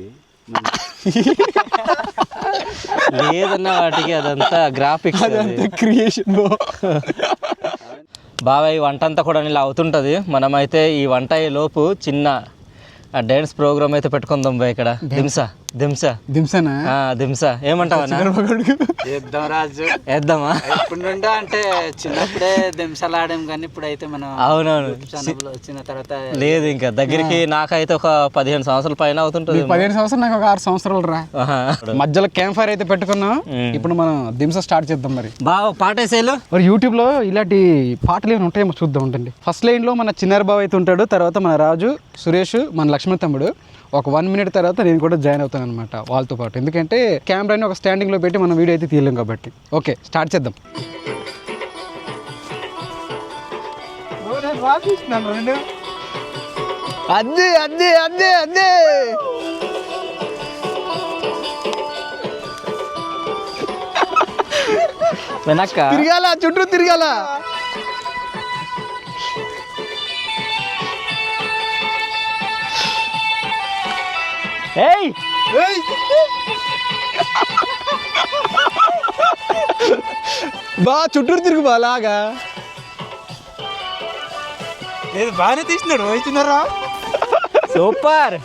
లేదన్న వాటికి అదంతా గ్రాఫిక్స్, క్రియేషన్. బాగా ఈ వంట అంతా కూడా ఇలా అవుతుంటుంది. మనమైతే ఈ వంట అయ్యే లోపు చిన్న డాన్స్ ప్రోగ్రామ్ అయితే పెట్టుకుందాం బా. ఇక్కడ దింసా ఏమంటావా? వేద్దాం రాజు, వేద్దామా? ఇప్పుడు నుండి అంటే చిన్నప్పుడే దింసలు ఆడాం, కానీ ఇప్పుడైతే మనం అవునవును వచ్చిన తర్వాత లేదు. ఇంకా దగ్గరికి నాకైతే ఒక 15 సంవత్సరాల పైన అవుతుంటుంది. 15 సంవత్సరాలు, నాకు ఒక 6 సంవత్సరాలు రా. మధ్యలో క్యాంప్ ఫైర్ అయితే పెట్టుకున్నాం. ఇప్పుడు మనం దింస స్టార్ట్ చేద్దాం. మరి బాగా పాటేసేలు. మరి యూట్యూబ్ లో ఇలాంటి పాటలు ఏమైనా ఉంటాయేమో చూద్దాం. ఉంటుంది ఫస్ట్ లైన్ లో మన చిన్నారి బావ అయితే ఉంటాడు, తర్వాత మన రాజు, సురేష్, మన లక్ష్మణ్ తమ్ముడు. ఒక 1 మినిట్ తర్వాత నేను కూడా జాయిన్ అవుతాను అనమాట వాళ్ళతో పాటు. ఎందుకంటే కెమెరాని ఒక స్టాండింగ్లో పెట్టి మనం వీడియో అయితే తీయలేం కాబట్టి. ఓకే, స్టార్ట్ చేద్దాం. అదే వెనక్క తిరగాల, చుట్టూ తిరగాల. బా చుట్టూరు తిరుగు బా లాగా. బాగానే తీసినాడు. వచ్చినారా? సూపర్.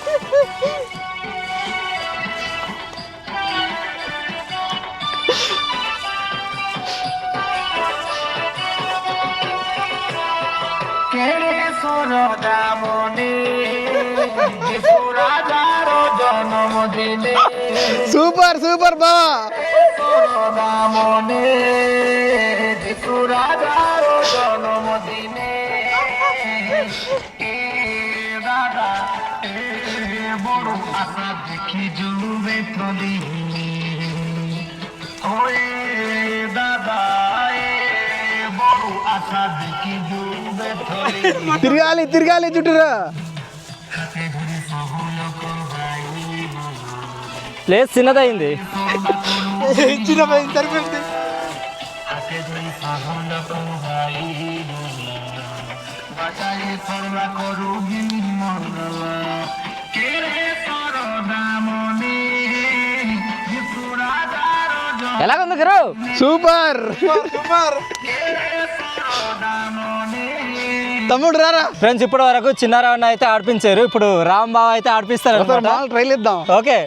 సూపర్ సూపర్ బా. తిరగాలి తిరగాలి చుట్టూరా. ప్లేస్ చిన్నదైంది. ఎలాగుంది గురు? సూపర్ తమ్ముడు రారా. ఫ్రెండ్స్ ఇప్పటి వరకు చిన్నారావుని అయితే ఆడిపించారు, ఇప్పుడు రాంబాబు అయితే ఆడిపిస్తారు. ట్రైల్ ఇద్దాం. ఓకే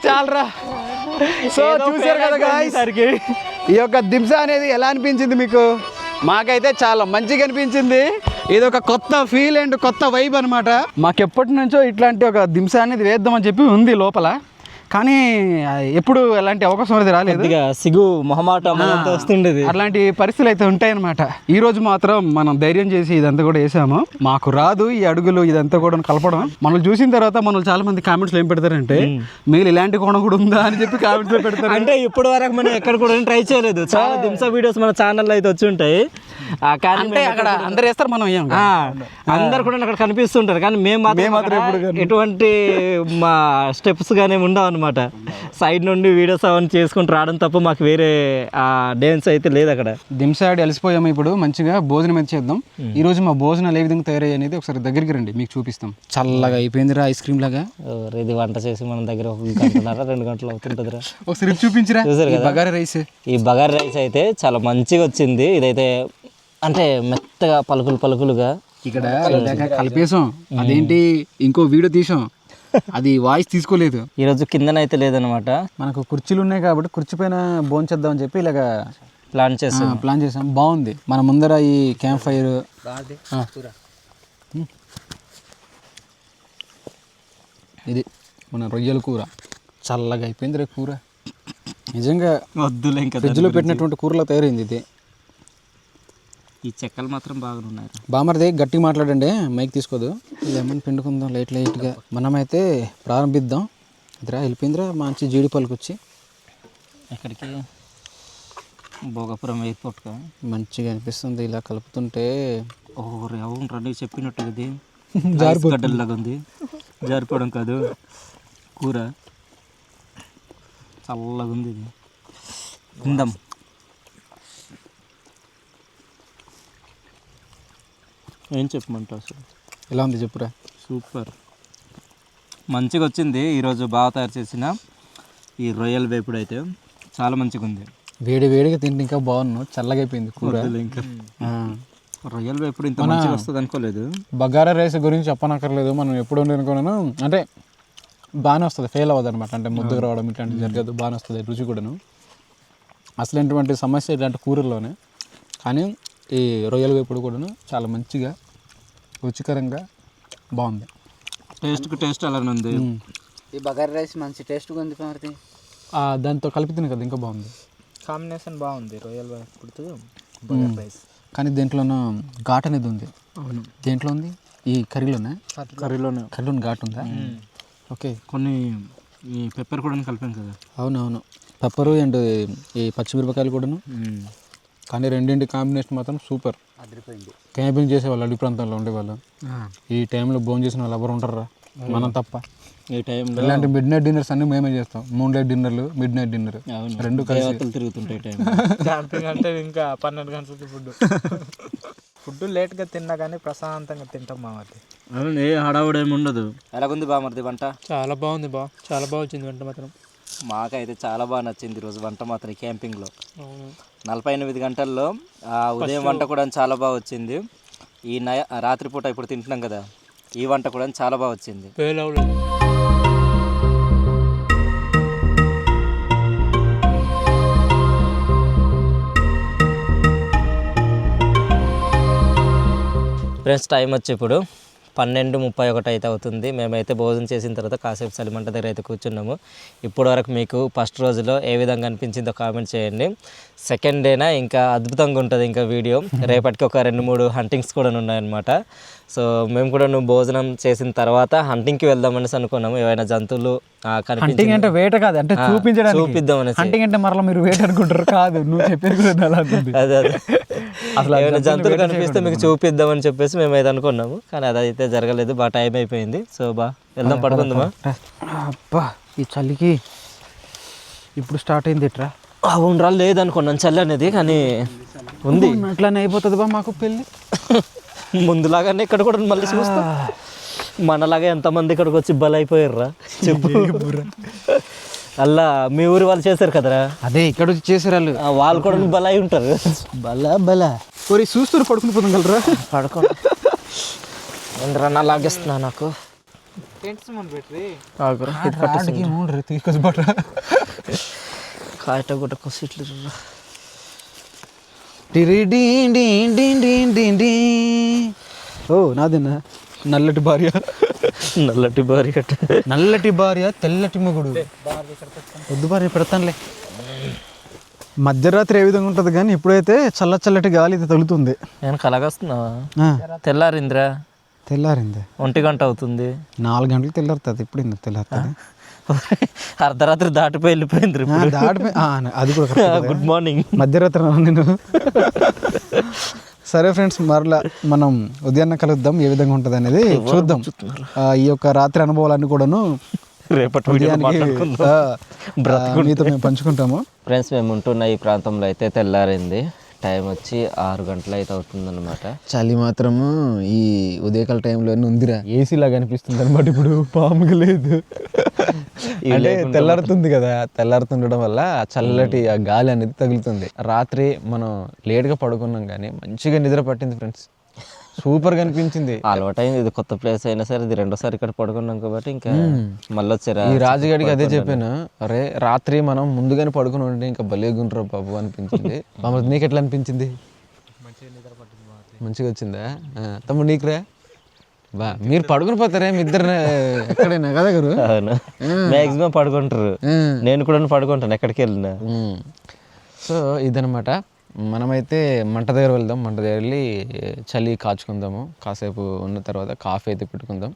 చాలరా. సో చూసారు కదా guys, ఈ యొక్క దింస అనేది ఎలా అనిపించింది మీకు? మాకైతే చాలా మంచిగా అనిపించింది. ఇది ఒక కొత్త ఫీల్ అండ్ కొత్త వైబ్ అనమాట. మాకు ఎప్పటి నుంచో ఇట్లాంటి ఒక దింస అనేది వేద్దామని చెప్పి ఉంది లోపల, కానీ ఎప్పుడు ఎలాంటి అవకాశం అనేది రాలేదు. సిగ్గు మొహమాటం వస్తుండేది, అలాంటి పరిస్థితులు అయితే ఉంటాయన్నమాట. ఈ రోజు మాత్రం మనం ధైర్యం చేసి ఇదంతా కూడా వేసాము. మాకు రాదు ఈ అడుగులు ఇదంతా కూడా కలపడం. మనల్ని చూసిన తర్వాత మనల్ని చాలా మంది కామెంట్స్ ఏం పెడతారంటే మీరు ఇలాంటి కోణం కూడా ఉందా అని చెప్పి కామెంట్స్ పెడతారు. అంటే ఇప్పటి వరకు మనం ఎక్కడ కూడా ట్రై చేయలేదు. చాలా దింస వీడియోస్ మన ఛానల్లో అయితే వచ్చి ఉంటాయి, అంటే అక్కడ అందరు వేస్తారు, మనం అందరు కూడా అక్కడ కనిపిస్తుంటారు, కానీ మేము మాత్రం ఎటువంటి మా స్టెప్స్ కానీ ఉండవు అనమాట. సైడ్ నుండి వీడియోస్ అవన్నీ చేసుకుంటూ రావడం తప్ప మాకు వేరే డాన్స్ అయితే లేదు. అక్కడ దింసాడి అలసిపోయాము, ఇప్పుడు మంచిగా భోజనం అయితే చేద్దాం. ఈ రోజు మా భోజనాలు ఏ విధంగా తయారయ్యాయి అనేది ఒకసారి దగ్గరికి రండి, మీకు చూపిస్తాం. చల్లగా అయిపోయిందిరా ఐస్ క్రీమ్ లాగా. ఇది వంట చేసి మన దగ్గర 1 గంటన్నర 2 గంటలు అవుతుంటుందిరా. ఒకసారి చూపించరా బగారా రైస్. ఈ బగారా రైస్ అయితే చాలా మంచిగా వచ్చింది. ఇదైతే అంటే మెత్తగా పలుకులు పలుకులుగా ఇక్కడ కలిపేసాం. అదేంటి ఇంకో వీడియో తీసాం, అది వాయిస్ తీసుకోలేదు. ఈరోజు కిందనైతే లేదనమాట. మనకు కుర్చీలు ఉన్నాయి కాబట్టి కుర్చీ పైన భోంచేద్దాం అని చెప్పి ఇలాగ ప్లాన్ చేసాం. బాగుంది. మన ముందర ఈ క్యాంప్ ఫైర్, ఇది మన రొయ్యల కూర. చల్లగా అయిపోయింది రే కూర, నిజంగా వద్దులే ఇంకా. ఫ్రిడ్జ్లో పెట్టినటువంటి కూరలో తయారైంది ఇది. ఈ చెక్కలు మాత్రం బాగున్నాయి. బామర్ది గట్టిగా మాట్లాడండి, మైక్ తీసుకోదు. లెమన్ పిండుకుందాం లైట్గా. మనమైతే ప్రారంభిద్దాం. ఇదిరా వెళ్ళిపోయిందిరా మంచి జీడి పలుకు వచ్చి. ఎక్కడికి? భోగాపురం ఎయిర్పోర్ట్గా. మంచిగా అనిపిస్తుంది ఇలా కలుపుతుంటే. అవును రండి చెప్పినట్టు ఇది జారిగడ్డల్లాగా ఉంది. జారిపోవడం కాదు, కూర చల్లగా ఉంది. ఇది తిందాం. ఏం చెప్పమంటావు అసలు? ఎలా ఉంది చెప్పురా. సూపర్ మంచిగా వచ్చింది. ఈరోజు బాగా తయారు చేసిన ఈ రొయ్యల వేపుడు అయితే చాలా మంచిగా ఉంది. వేడిగా తింటే ఇంకా బాగున్నావు. చల్లగా అయిపోయింది కూర. ఇంకా రొయ్యల వేపుడు ఇంత మంచిగా వస్తుంది అనుకోలేదు. బగారా రైస్ గురించి చెప్పనక్కర్లేదు, మనం ఎప్పుడు అనుకున్నాను. అంటే బాగానే వస్తుంది, ఫెయిల్ అవ్వదు అనమాట. అంటే ముద్దకు రావడం ఇట్లాంటివి జరగదు, బాగానే వస్తుంది రుచి కూడాను. అసలు ఎటువంటి సమస్య ఇలాంటి కూరల్లోనే. కానీ ఈ రొయ్యల వేపుడు కూడాను చాలా మంచిగా రుచికరంగా బాగుంది. టేస్ట్ అలానే ఉంది. ఈ బగారా రైస్ మంచి టేస్ట్గా ఉంది మరి. దాంతో కలిపి తిన కదా ఇంకా బాగుంది. కాంబినేషన్ బాగుంది రొయ్యల వేపుడుతో బగారా రైస్. కానీ దేంట్లోనూ ఘాట్ అనేది ఉంది. అవును, దేంట్లో ఉంది? ఈ కర్రీలోనే ఘాట్ ఉందా? ఓకే. కొన్ని ఈ పెప్పర్ కూడా కలిపాం కదా. అవునవును, పెప్పరు అండ్ ఈ పచ్చిమిరపకాయలు కూడాను. కానీ రెండింటి కాంబినేషన్ మాత్రం సూపర్. అదిరిపోయింది. క్యాంపింగ్ చేసేవాళ్ళు అడవి ప్రాంతాల్లో ఉండేవాళ్ళు ఈ టైంలో భోజనం చేసిన వాళ్ళు ఎవరు ఉంటారా? మనం తప్ప. ఈ టైంలో ఇలాంటి మిడ్ నైట్ డిన్నర్స్ అన్ని మేమే చేస్తాం. మూన్ లైట్ డిన్నర్లు, మిడ్ నైట్ డిన్నర్ రెండు కలిసి తిరుగుతుంటాయి టైం. క్యాంపింగ్ అంటే ఇంకా 12 గంటలకి ఫుడ్ లేట్గా తిన్నా కానీ ప్రశాంతంగా తింటాం మామది. అవును, ఏ హడావుడు ఏమి ఉండదు. ఎలాగుంది బామర్ది వంట? చాలా బాగుంది చాలా బాగా వచ్చింది వంట మాత్రం. మాకైతే చాలా బాగా నచ్చింది ఈరోజు వంట మాత్రం క్యాంపింగ్లో. 48 గంటల్లో ఉదయం వంట కూడా చాలా బాగా వచ్చింది. ఈ రాత్రిపూట ఇప్పుడు తింటున్నాం కదా, ఈ వంట కూడా చాలా బాగా వచ్చింది. ఫ్రెండ్స్, టైం వచ్చి ఇప్పుడు 12:31 అయితే అవుతుంది. మేమైతే భోజనం చేసిన తర్వాత కాసేపు చలిమంట దగ్గర అయితే కూర్చున్నాము. ఇప్పటి వరకు మీకు ఫస్ట్ రోజులో ఏ విధంగా అనిపించిందో కామెంట్ చేయండి. సెకండ్ డేనా ఇంకా అద్భుతంగా ఉంటుంది ఇంకా వీడియో. రేపటికి ఒక 2-3 హంటింగ్స్ కూడా ఉన్నాయన్నమాట. సో మేము కూడా భోజనం చేసిన తర్వాత హంటింగ్కి వెళ్దామనేసి అనుకున్నాము. ఏవైనా జంతువులు హంటింగ్ అంటే వేట కాదు, అంటే చూపిద్దామనేసి. హంటింగ్ అంటే మరలా మీరు వేట అనుకుంటారు కాదు, నువ్వు చెప్పేది కూడా అలా ఉంది. అదే అసలు ఏమైనా జంతువులు కనిపిస్తే మీకు చూపిద్దామని చెప్పేసి మేమైతే అనుకున్నాము, కానీ అదైతే జరగలేదు. బాగా టైం అయిపోయింది. సో వెళ్దాం, పడుకుందామా. అబ్బా ఈ చలికి ఇప్పుడు స్టార్ట్ అయింది ఇట్రా. ఉండాలి లేదనుకున్నాను చలి అనేది, కానీ ఉంది. అట్లానే అయిపోతుంది బా మాకు పెళ్ళి. ముందులాగానే ఇక్కడ కూడా మళ్ళీ చూస్తా. మనలాగా ఎంతమంది ఇక్కడికి వచ్చి బలైపోయారా చెప్పు. అలా మీ ఊరి వాళ్ళు చేశారు కదరా, అదే ఇక్కడ వచ్చి చేసారు వాళ్ళు. వాళ్ళు కూడా బలై ఉంటారు. బలా మరి చూస్తారు పడుకుని పోతాం కలరా. పడుకోండి ఏంద్రన్నా లాగేస్తున్నా నాకు. తీసుకొచ్చి కాయట గుట్ట కొసిట్లు ఓ నాదేనా నల్లటి భార్య. నల్లటి భార్య నల్లటి భార్య తెల్లటి మొగుడు. వద్దు భార్య పెడతానులే. మధ్యరాత్రి ఏ విధంగా ఉంటుంది కానీ ఇప్పుడైతే చల్లటి గాలి అయితే తగులుతుంది. నేను కలగస్తున్నావా? తెల్లారిందిరా. తెల్లారింది. 1 గంట అవుతుంది. 4 గంటలకు తెల్లారుతుంది. ఇప్పుడు ఇంత తెల్లారుతుంది. అర్ధరాత్రి దాటిపోయి వెళ్ళిపోయింది. దాటిపోయి అది కూడా. Good morning. మధ్యరాత్రి నేను. సరే ఫ్రెండ్స్, మరలా మనం ఉదయాన్నే కలుద్దాం. ఏ విధంగా ఉంటుంది అనేది చూద్దాం. ఈ యొక్క రాత్రి అనుభవాలన్నీ కూడాను రేపటి మీతో మేము పంచుకుంటాము. ఫ్రెండ్స్, మేము ఉంటున్న ఈ ప్రాంతంలో అయితే తెల్లారింది. టైం వచ్చి 6 గంటలు అయితే అవుతుందన్నమాట. చలి మాత్రము ఈ ఉదయకాల టైంలో ఉందిరా. ఏసీ లాగా అనిపిస్తుంది అనమాట. ఇప్పుడు పాముగా లేదు, అంటే తెల్లారుతుంది కదా. తెల్లారుతుండడం వల్ల చల్లటి ఆ గాలి అనేది తగులుతుంది. రాత్రి మనం లేట్గా పడుకున్నాం కానీ మంచిగా నిద్ర పట్టింది ఫ్రెండ్స్. సూపర్గా అనిపించింది. అలవాటైంది. ఇది కొత్త ప్లేస్ అయినా సరే ఇది రెండోసారి ఇక్కడ పడుకున్నాం కాబట్టి ఇంకా మళ్ళీ వచ్చారా. ఈ రాజుగాడికి అదే చెప్పాను, అరే రాత్రి మనం ముందుగానే పడుకుని ఉంటే ఇంకా భలేగుంటారు బాబు అనిపించింది. నీకు ఎట్లా అనిపించింది? మంచిగా వచ్చిందా తమ్ముడు? నీకురా బా మీరు పడుకుని పోతారే మీ ఇద్దరు ఎక్కడైనా కదా గారు? అవును, మ్యాక్సిమం పడుకుంటారు. నేను కూడా పడుకుంటాను ఎక్కడికి వెళ్ళినా. సో ఇదనమాట. మనమైతే మంట దగ్గర వెళ్దాం. మంట దగ్గర వెళ్ళి చలి కాచుకుందాము. కాసేపు ఉన్న తర్వాత కాఫీ అయితే పెట్టుకుందాం.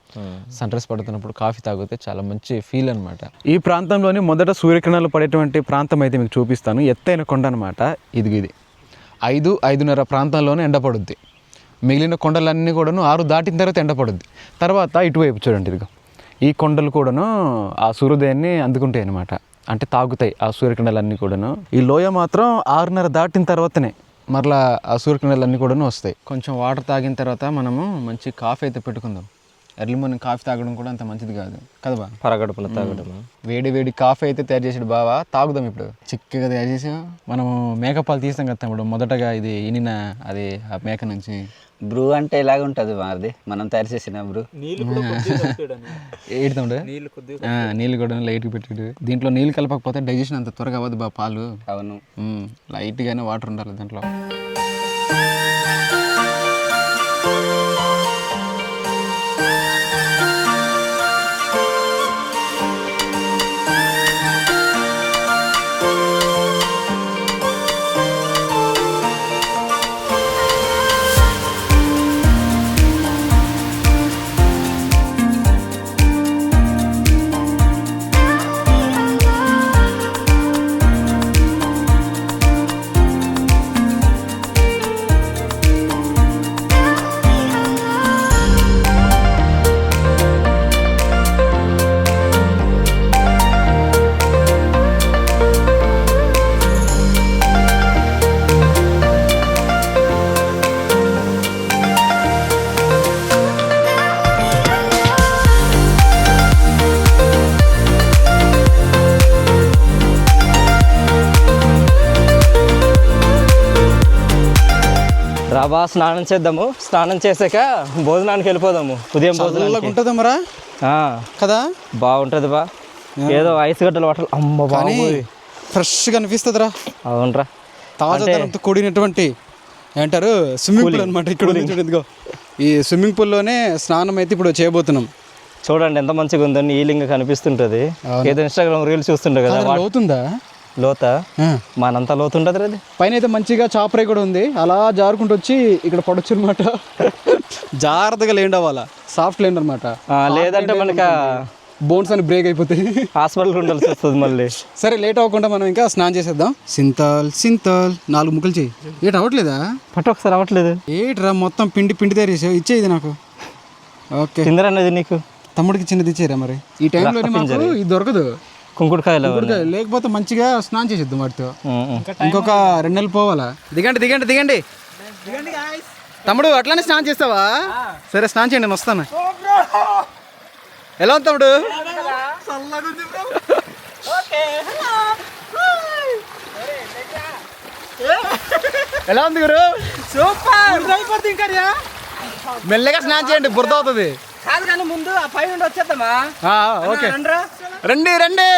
సన్ రైజ్ పడుతున్నప్పుడు కాఫీ తాగితే చాలా మంచి ఫీల్ అనమాట. ఈ ప్రాంతంలోని మొదట సూర్యకిరణాలు పడేటువంటి ప్రాంతం అయితే మీకు చూపిస్తాను. ఎత్తైన కొండ అనమాట. ఇది 5-5:30 ప్రాంతంలోనే ఎండపడుద్ది. మిగిలిన కొండలన్నీ కూడాను 6 దాటిన తర్వాత ఎండపడుద్ది. తర్వాత ఇటువైపు చూడండి, ఇదిగో ఈ కొండలు కూడాను ఆ సూర్యోదయాన్ని అందుకుంటాయి అనమాట. అంటే తాగుతాయి ఆ సూర్యకిరణాలన్నీ కూడాను. ఈ లోయ మాత్రం 6:30 దాటిన తర్వాతనే మరలా ఆ సూర్యకిరణాలన్నీ కూడాను వస్తాయి. కొంచెం వాటర్ తాగిన తర్వాత మనము మంచి కాఫీ అయితే పెట్టుకుందాం. ఎర్లీ మార్నింగ్ కాఫీ తాగడం కూడా అంత మంచిది కాదు కదా బా. పరగడుపున తాగడం. వేడి కాఫీ అయితే తయారు చేసాడు బావా, తాగుదాం. ఇప్పుడు చిక్కగా తయారు చేసి మనము మేకపాలు తీసాం కదా తమ్ముడు. మొదటగా ఇది ఈనిన అది ఆ మేక నుంచి బ్రూ అంటే ఇలాగ ఉంటుంది మాది, మనం తయారు చేసిన బ్రూ. ఏంటి తమ్ముడు? నీళ్ళు కూడా లైట్గా పెట్టాడు. దీంట్లో నీళ్ళు కలపకపోతే డైజెషన్ అంత త్వరగా అవ్వదు బా. పాలు అవును, లైట్గానే వాటర్ ఉండాలి దాంట్లో. రాబా స్నానం చేద్దాము, స్నానం చేసాక భోజనానికి వెళ్ళిపోదాము. ఉదయం భోజనానికి ఉంటుందా మరా కదా, బాగుంటుంది బా. ఏదో ఐస్ గడ్డలు వాటర్ అమ్మ బాబోయ్ ఫ్రెష్గా అనిపిస్తుందిరా. అవునరా, తాజాదనంతో కూడినటువంటి ఏమంటారు స్విమ్మింగ్ పూల్ అనమాట. ఇక్కడ ఉంది చూడు, ఇదిగో ఈ స్విమ్మింగ్ పూల్లోనే స్నానం అయితే ఇప్పుడు చేయబోతున్నాం. చూడండి ఎంత మంచిగా ఉందో, నీలింగ్ కనిపిస్తుంటుంది. ఏదో ఇన్స్టాగ్రామ్ రీల్స్ చూస్తుండే కదా. అవుతుందా లోత మనంతా లోతు ఉంటుంది అది. పైన అయితే మంచిగా చాపరై కూడా ఉంది, అలా జారుకుంటూ వచ్చి ఇక్కడ పడొచ్చు అనమాట. జాగ్రత్తగా లేండి అవ్వాలా, సాఫ్ట్ లేండి అనమాట. లేదంటే మనకి బోన్స్ అని బ్రేక్ అయిపోతాయి, హాస్పిటల్ ఉండాల్సి వస్తుంది మళ్ళీ. సరే లేట్ అవ్వకుండా మనం ఇంకా స్నానం చేసేద్దాం. సింతాల్ 4 ముక్కలు చెయ్యి. ఏటి అవ్వట్లేదా? పట్టు ఒకసారి అవ్వట్లేదు. ఏట్రా మొత్తం పిండి తయారు చేసావు, ఇచ్చేది నాకు. ఓకే తిందరనేది నీకు, తమ్ముడికి చిన్నది ఇచ్చేరా. మరి ఈ టైంలో ఇది దొరకదు, కుంకుడుకాయలు. లేకపోతే మంచిగా స్నానం చేసేద్దాం వాటితో. ఇంకొక 2 నెలలు పోవాలా. దిగండి తమ్ముడు, అట్లానే స్నానం చేస్తావా? సరే స్నానం చేయండి, నేను వస్తాను. ఎలా ఉంది తమ్ముడు? ఎలా ఉంది గురు? సూపర్. మెల్లగా స్నానం చేయండి, బురద అవుతుంది. కాదు కానీ ముందు ఆ పై నుండి వచ్చేద్దామా? ఓకే రండి.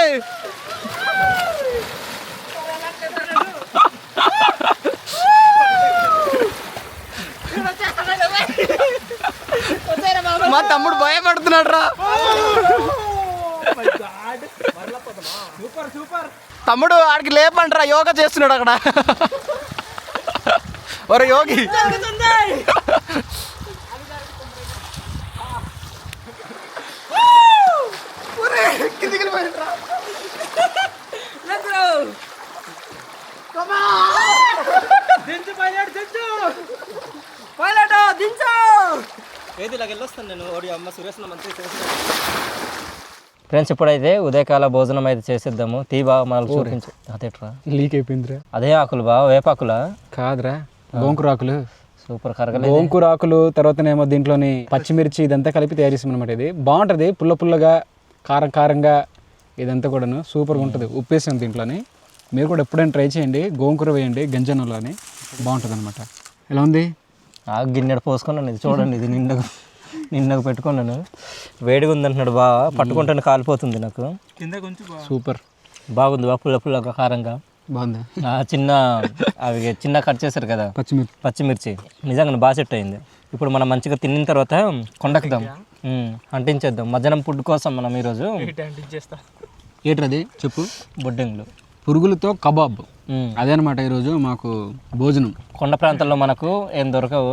మా తమ్ముడు భయపడుతున్నాడు రా. తమ్ముడు ఆడికి లేపండిరా, యోగా చేస్తున్నాడు అక్కడ. ఒరే యోగి, ఫ్రెండ్స్ ఇప్పుడైతే ఉదయకాల భోజనం అయితే చేసేద్దాము. తీ బాగా మనల్ని చూపించు. అదేట్రా లీక్ అయిపోయిందిరా. అదే ఆకులు బాగా, వేపాకులా కాదురా, గోంకూర ఆకులు. సూపర్ కరగలేదు. గోంకూర ఆకులు, తర్వాతనేమో దీంట్లోని పచ్చిమిర్చి ఇదంతా కలిపి తయారు చేసాం అనమాట. ఇది బాగుంటుంది, పుల్లగా కారంగా ఇదంతా కూడాను సూపర్గా ఉంటుంది. ఉప్పేసాం దీంట్లోని. మీరు కూడా ఎప్పుడైనా ట్రై చేయండి, గోంకూర వేయండి గంజనంలోని, బాగుంటుంది అనమాట. ఎలా ఉంది? గిన్నెడు పోసుకున్నాను. ఇది చూడండి, ఇది నిన్నగా పెట్టుకున్నాను. వేడిగా ఉంది అంటున్నాడు బాగా, పట్టుకుంటాను కాలిపోతుంది నాకు. సూపర్ బాగుంది బా, పుల్లగా కారంగా బాగుంది. చిన్న కట్ చేశారు కదా పచ్చిమిర్చి, నిజంగా బాగా సెట్ అయింది. ఇప్పుడు మనం మంచిగా తిన్న తర్వాత కొండకుదాం, అంటించేద్దాం. మధ్యాహ్నం ఫుడ్ కోసం మనం ఈరోజు ఏంటది చెప్పు. బొడ్డింగ్లు, పురుగులతో కబాబ్, అదే అనమాట ఈరోజు మాకు భోజనం. కొండ ప్రాంతాల్లో మనకు ఏం దొరకవు.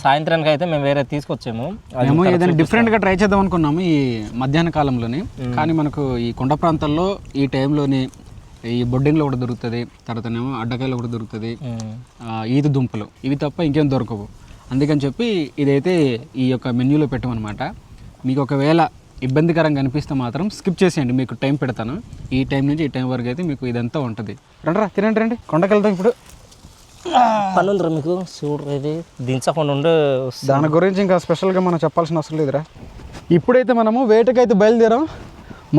సాయంత్రానికి అయితే మేము వేరే తీసుకొచ్చాము. మేము ఏదైనా డిఫరెంట్గా ట్రై చేద్దాం అనుకున్నాము ఈ మధ్యాహ్న కాలంలోని. కానీ మనకు ఈ కొండ ప్రాంతాల్లో ఈ టైంలోని ఈ బొడ్డింగ్లో కూడా దొరుకుతుంది, తర్వాతనేమో అడ్డకాయలు కూడా దొరుకుతుంది, ఈత దుంపలు, ఇవి తప్ప ఇంకేం దొరకవు. అందుకని చెప్పి ఇదైతే ఈ యొక్క మెన్యూలో పెట్టమన్నమాట. మీకు ఒకవేళ ఇబ్బందికరంగా అనిపిస్తే మాత్రం స్కిప్ చేసేయండి, మీకు టైం పెడతాను. ఈ టైం నుంచి ఈ టైం వరకు అయితే మీకు ఇదంతా ఉంటుంది. రండి కొండకి వెళ్తాం ఇప్పుడు. పని ఉందిరా మీకు, చూడరేది దించకుండా ఉండే. దాని గురించి ఇంకా స్పెషల్గా మనం చెప్పాల్సిన అవసరం లేదురా. ఇప్పుడైతే మనము వేటకైతే బయలుదేరాం.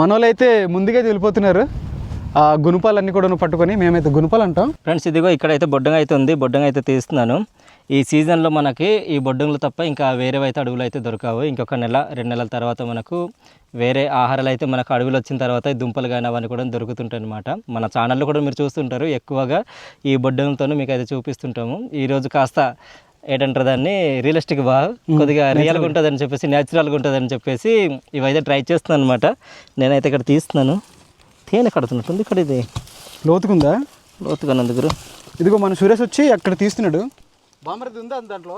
మనోళ్ళైతే ముందుగా వెళ్ళిపోతున్నారు. ఆ గుణపాలన్నీ కూడా పట్టుకొని, మేమైతే గుణపాలు అంటాం. ఫ్రెండ్స్ ఇదిగో ఇక్కడైతే బొడ్డంగా అయితే ఉంది, బొడ్డంగా అయితే తీస్తున్నాను. ఈ సీజన్లో మనకి ఈ బొడ్డంగులు తప్ప ఇంకా వేరే అయితే అడవులు అయితే దొరకవు. ఇంకొక 1-2 నెలల తర్వాత మనకు వేరే ఆహారాలు అయితే మనకు అడవులు వచ్చిన తర్వాత దుంపలు కానీ అవన్నీ కూడా దొరుకుతుంటాయి అనమాట. మన ఛానల్లో కూడా మీరు చూస్తుంటారు, ఎక్కువగా ఈ బొడ్డంగులతో మీకు అయితే చూపిస్తుంటాము. ఈరోజు కాస్త ఏంటంటారు దాన్ని, రియలిస్టిక్ బాగా కొద్దిగా రియల్గా ఉంటుందని చెప్పేసి, న్యాచురల్గా ఉంటుందని చెప్పేసి ఇవైతే ట్రై చేస్తున్నాను అనమాట. నేనైతే ఇక్కడ తీస్తున్నాను. తేనె కడుతున్నట్టుంది ఇక్కడ. ఇది లోతుకుందా? లోతుగా దగ్గర. ఇదిగో మన సురేష్ వచ్చి అక్కడ తీస్తున్నాడు. బామరది ఉందా దాంట్లో?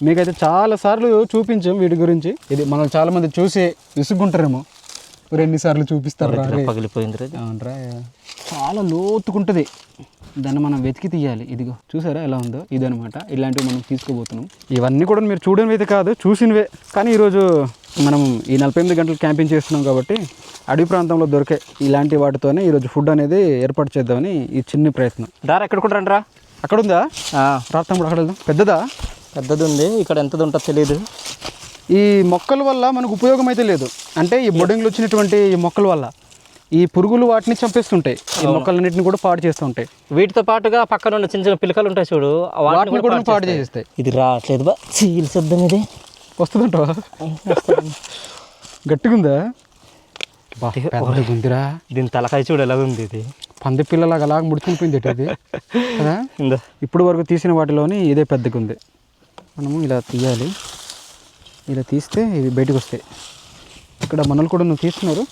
మీకైతే చాలా సార్లు చూపించాం వీటి గురించి. ఇది మనం చాలా మంది చూసి విసుక్కుంటారేమో, ఎన్నిసార్లు చూపిస్తారు. పగిలిపోయింది. అవునరా, చాలా లోతుకుంటుంది, దాన్ని మనం వెతికి తీయాలి. ఇదిగో చూసారా ఎలా ఉందో, ఇదనమాట. ఇలాంటివి మనం తీసుకోబోతున్నాం. ఇవన్నీ కూడా మీరు చూడనివి అయితే కాదు, చూసినవే. కానీ ఈరోజు మనం ఈ 48 గంటలు క్యాంపింగ్ చేస్తున్నాం కాబట్టి అడవి ప్రాంతంలో దొరికే ఇలాంటి వాటితోనే ఈరోజు ఫుడ్ అనేది ఏర్పాటు చేద్దామని ఈ చిన్న ప్రయత్నం. దారా ఎక్కడ కూడా రండి రా. అక్కడ ఉందా? రాత్తంప్పుడు అక్కడ వెళ్దాం. పెద్దది ఉంది, ఇక్కడ ఎంతది ఉంటుందో తెలియదు. ఈ మొక్కల వల్ల మనకు ఉపయోగం అయితే లేదు. అంటే ఈ బొడ్డింగ్లో వచ్చినటువంటి ఈ మొక్కల వల్ల ఈ పురుగులు వాటిని చంపేస్తుంటాయి, ఈ మొక్కలన్నిటిని కూడా పాడు చేస్తుంటాయి. వీటితో పాటుగా పక్కన ఉన్న చిన్న చిన్న పిలకలు ఉంటాయి చూడు, వాటిని కూడా పాడు చేసేస్తాయి. ఇది రావట్లేదు బా, చీల్ శబ్దం ఇది వస్తుందంటావా? గట్టిగుందా? గుందిరా, దీని తలకాయ చూడు ఎలా ఉంది, ఇది పంది పిల్లలాగా అలాగ ముడుచుకునిపోయింది ఇది కదా. ఇప్పుడు వరకు తీసిన వాటిలోని ఇదే పెద్దగా ఉంది. మనము ఇలా తీయాలి, ఇలా తీస్తే ఇవి బయటకు వస్తాయి. ఇక్కడ మనలు కూడా నువ్వు తీస్తున్నారు,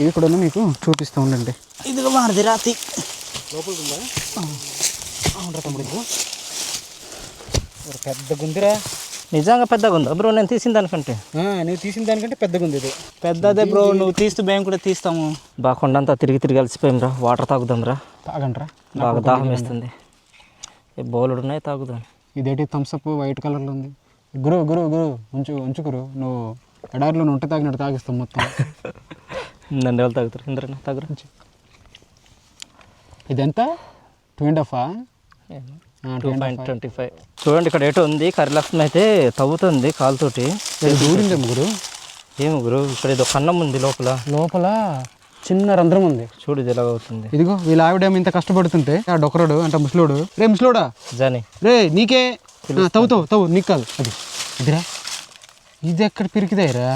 ఇవి కూడా మీకు చూపిస్తూ ఉండండి. ఇదిగో మారది రాతి పెద్ద గుందిరా, నిజంగా పెద్దగా ఉందా బ్రో? నేను తీసిన దానికంటే నేను తీసిన దానికంటే పెద్దగా ఉంది ఇది. పెద్దదే బ్రో, నువ్వు తీస్తూ మేము కూడా తీస్తాము. బాగా కొండంతా తిరిగి తిరిగి కలిసిపోయాం రా. వాటర్ తాగుదాం రా, తాగండ్రా, బాగా దాహం వేస్తుంది. బౌలుడు ఉన్నాయి, తాగుదాం. ఇదేంటి థమ్స్అప్ వైట్ కలర్లో ఉంది. గురు గురు గురు ఉంచుకురు, నువ్వు ఎడారిలో ఉంటే తాగినట్టు తాగిస్తాం మొత్తం. నన్ను ఎవరు తాగుతారు? ఇంద్రనా తాగురా. ఇదెంత? 2.5? 2.25. చూడండి ఇక్కడ ఏటో ఉంది, కరిలక్ష్మి అయితే తవ్వుతుంది కాలుతోటి. దూరిందే ముగ్గురు. ఏమి గురు, ఇక్కడ ఏదో కన్నం ఉంది లోపల. లోపల చిన్న రంధ్రం ఉంది చూడు ఇది ఎలా అవుతుంది. ఇదిగో వీళ్ళ ఆవిడేమో ఇంత కష్టపడుతుంటే ఆ డొకరోడు అంటే ముసలోడు, రే ముసలోడా జాని రే నీకే తవ్వు నీకు కాదు అది ఇదిరా. ఇది ఎక్కడ పిరికిదాయిరా,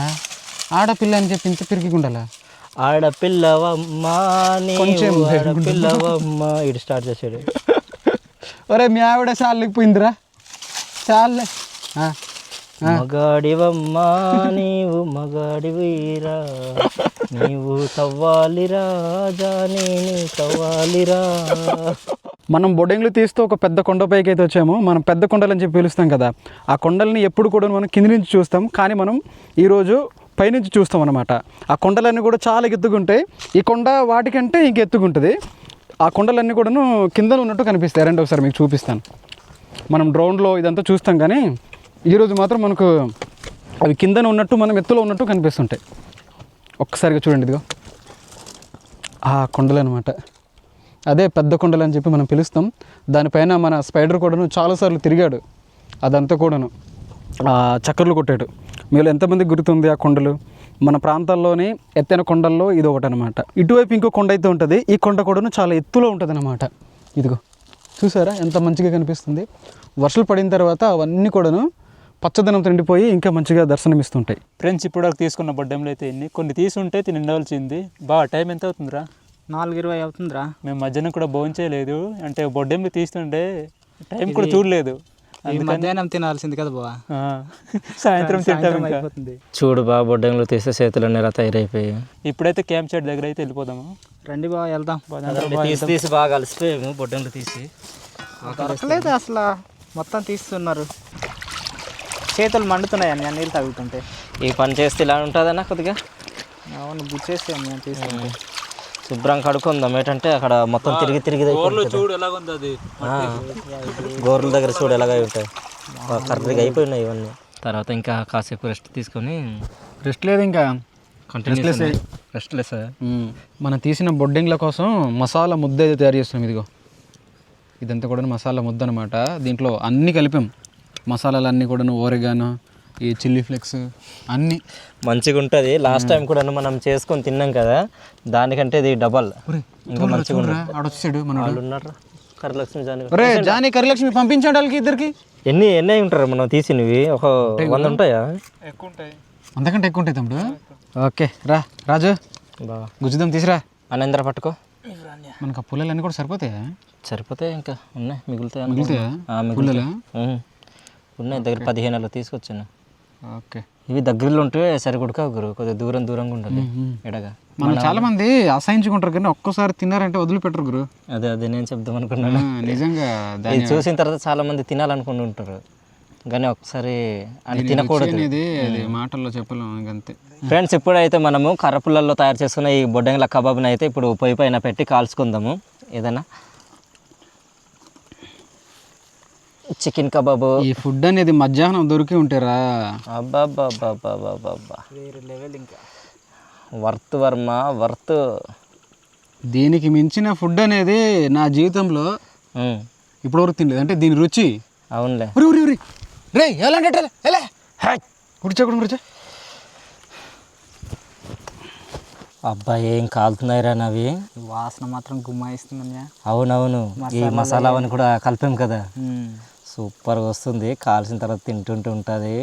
ఆడపిల్ల అని చెప్పి ఇంత పిరికిగుండాలా? ఆడపిల్లవమ్మా కొంచెం ఆడపిల్లవమ్మా ఇటు స్టార్ట్ చేసాడు. ఒరే మీ ఆవిడ చాలేకపోయిందిరా, చాలే. మగాడివమ్మా నీవు మగాడివిరా, నీవు తవ్వాలిరా జాని తవ్వాలిరా. మనం బొడ్డెంగ్లు తీస్తూ ఒక పెద్ద కొండపైకి అయితే వచ్చాము. మనం పెద్ద కొండలు అని చెప్పి పిలుస్తాం కదా, ఆ కొండల్ని ఎప్పుడు కూడా మనం కింది నుంచి చూస్తాం, కానీ మనం ఈరోజు పైనుంచి చూస్తాం అన్నమాట. ఆ కొండలన్నీ కూడా చాలా ఎత్తుకుంటాయి. ఈ కొండ వాటికంటే ఇంక ఎత్తుకుంటుంది. ఆ కొండలన్నీ కూడాను కింద ఉన్నట్టు కనిపిస్తాయి. రండి ఒకసారి మీకు చూపిస్తాను. మనం డ్రోన్లో ఇదంతా చూస్తాం, కానీ ఈరోజు మాత్రం మనకు అవి కిందన ఉన్నట్టు, మనం ఎత్తులో ఉన్నట్టు కనిపిస్తుంటాయి. ఒక్కసారిగా చూడండి, ఇదిగో ఆ కొండలు అనమాట. అదే పెద్ద కొండలు అని చెప్పి మనం పిలుస్తాం. దానిపైన మన స్పైడర్ కూడాను చాలాసార్లు తిరిగాడు, అదంతా కూడాను చక్కర్లు కొట్టాడు. మీలో ఎంతమందికి గుర్తుంది ఆ కొండలు? మన ప్రాంతాల్లోని ఎత్తైన కొండల్లో ఇది ఒకటి అనమాట. ఇటువైపు ఇంకో కొండ అయితే ఉంటుంది. ఈ కొండ కూడాను చాలా ఎత్తులో ఉంటుంది అనమాట. ఇదిగో చూసారా ఎంత మంచిగా కనిపిస్తుంది. వర్షాలు పడిన తర్వాత అవన్నీ కూడాను పచ్చదనంతో నిండిపోయి ఇంకా మంచిగా దర్శనమిస్తుంటాయి. ఫ్రెండ్స్ ఇప్పటివరకు తీసుకున్న బొడ్డెంలు అయితే ఎన్ని కొన్ని తీసుంటే నిండవలసింది. బాగా టైం ఎంత అవుతుందిరా? 4:20 అవుతుందిరా. మేము మధ్యాహ్నం కూడా భోంచేయలేదు, అంటే బొడ్డెంలు తీస్తుంటే టైం కూడా చూడలేదు. మధ్యాహ్నం తినాల్సింది కదా బావా, సాయంత్రం తింటాం అయిపోతుంది. చూడు బా, బొడ్డంగులు తీస్తే చేతులన్నీ ఎలా తయారైపోయి. ఇప్పుడైతే క్యాంప్ సైట్ దగ్గర అయితే వెళ్ళిపోదాము. రండి బావ వెళ్దాం. తీసి బాగా కలిసిపోయాము బొడ్డంగులు తీసి. దొరకలేదు అసలు, మొత్తం తీస్తున్నారు. చేతులు మండుతున్నాయి అన్న నీళ్ళు తగ్గుతుంటే. ఈ పని చేస్తే ఇలా ఉంటుందన్నా కొద్దిగా. అవును, బుచ్చేసాం మేము తీసుకుంటే. శుభ్రం కడుక్కుందాం. ఏంటంటే అక్కడ మొత్తం తిరిగి తిరిగి చూడు ఎలాగుంది అది, గోర్ల దగ్గర చూడు ఎలాగ ఉంటాయి, కర్రీగా అయిపోయినాయి ఇవన్నీ. తర్వాత ఇంకా కాసేపు రెస్ట్ తీసుకొని, రెస్ట్ లేదు ఇంకా కంటిన్యూస్ రెస్ట్లెస్. మనం తీసిన బొడ్డింగ్ల కోసం మసాలా ముద్ద అయితే తయారు చేస్తున్నాం. ఇదిగో ఇదంతా కూడా మసాలా ముద్ద అనమాట. దీంట్లో అన్నీ కలిపాం, మసాలాలు అన్నీ కూడా, ఓరెగానో, ఈ చిల్లీ ఫ్లేక్స్ అన్నీ మంచిగా ఉంటుంది. లాస్ట్ టైం కూడా మనం చేసుకొని తిన్నాం కదా, దానికంటే ఇది డబల్ ఇంకా మంచిగా ఉంటుంది. ఆడొచ్చాడు మన వాళ్ళు ఉన్నారు కరలక్ష్మి జాని. జానీ కరిలక్ష్మి పంపించాడు వాళ్ళకి ఇద్దరికి. ఎన్ని అయి ఉంటారు మనం తీసినవి? ఒక 100 ఉంటాయా? ఎక్కువ ఉంటాయి, అంతకంటే ఎక్కువ ఉంటాయి తమ్ముడు. ఓకే రా రాజు, బాగా గుజ్జుదాం తీసిరా. అనేంద్ర పట్టుకో. మనకు ఆ పుల్లలన్నీ కూడా సరిపోతాయా? సరిపోతాయి, ఇంకా ఉన్నాయి మిగులుతాయి. ఉన్నాయి దగ్గర 15 తీసుకొచ్చాను. ఓకే, ఇవి దగ్గరలో ఉంటే సరికొడుకా గురు, కొద్దిగా దూరంగా ఉంటుంది ఎడగా. మనం చాలా మంది అసహించుకుంటారు కానీ ఒక్కసారి తిన్నారంటే వదిలిపెట్టరు గురు. అదే నేను చెప్దాం అనుకున్నాను. నిజంగా ఇది చూసిన తర్వాత చాలా మంది తినాలనుకుంటూ ఉంటారు, కానీ ఒకసారి అది తినకూడదు. అది మాటల్లో చెప్పలేము అంతే. ఫ్రెండ్స్, ఇప్పుడైతే మనము కర్రపుల్లల్లో తయారు చేసుకున్న ఈ బొడ్డంగిల కబాబ్ని అయితే ఇప్పుడు పొయ్యి పైన పెట్టి కాల్చుకుందాము. ఏదైనా చికెన్ కబాబ్. ఈ ఫుడ్ అనేది మధ్యాహ్నం దొరికి ఉంటారా? అబ్బాబ్బాబ్బాబ్బాబ్బా, ఇంకా వర్త్ వర్మ వర్త్. దీనికి మించిన ఫుడ్ అనేది నా జీవితంలో ఇప్పటివరకు తినలేదు. అంటే దీని రుచి. అవునులే. రే కూర్చో కూర్చో. అబ్బాయి ఏం కాలుతున్నాయిరా నవి. వాసన మాత్రం గుమ్మాయిస్తుందయ్యా. అవునవును, ఈ మసాలా అవన్నీ కూడా కలిపాం కదా, సూపర్గా వస్తుంది. కాల్చిన తర్వాత తింటుంటూ ఉంటుంది,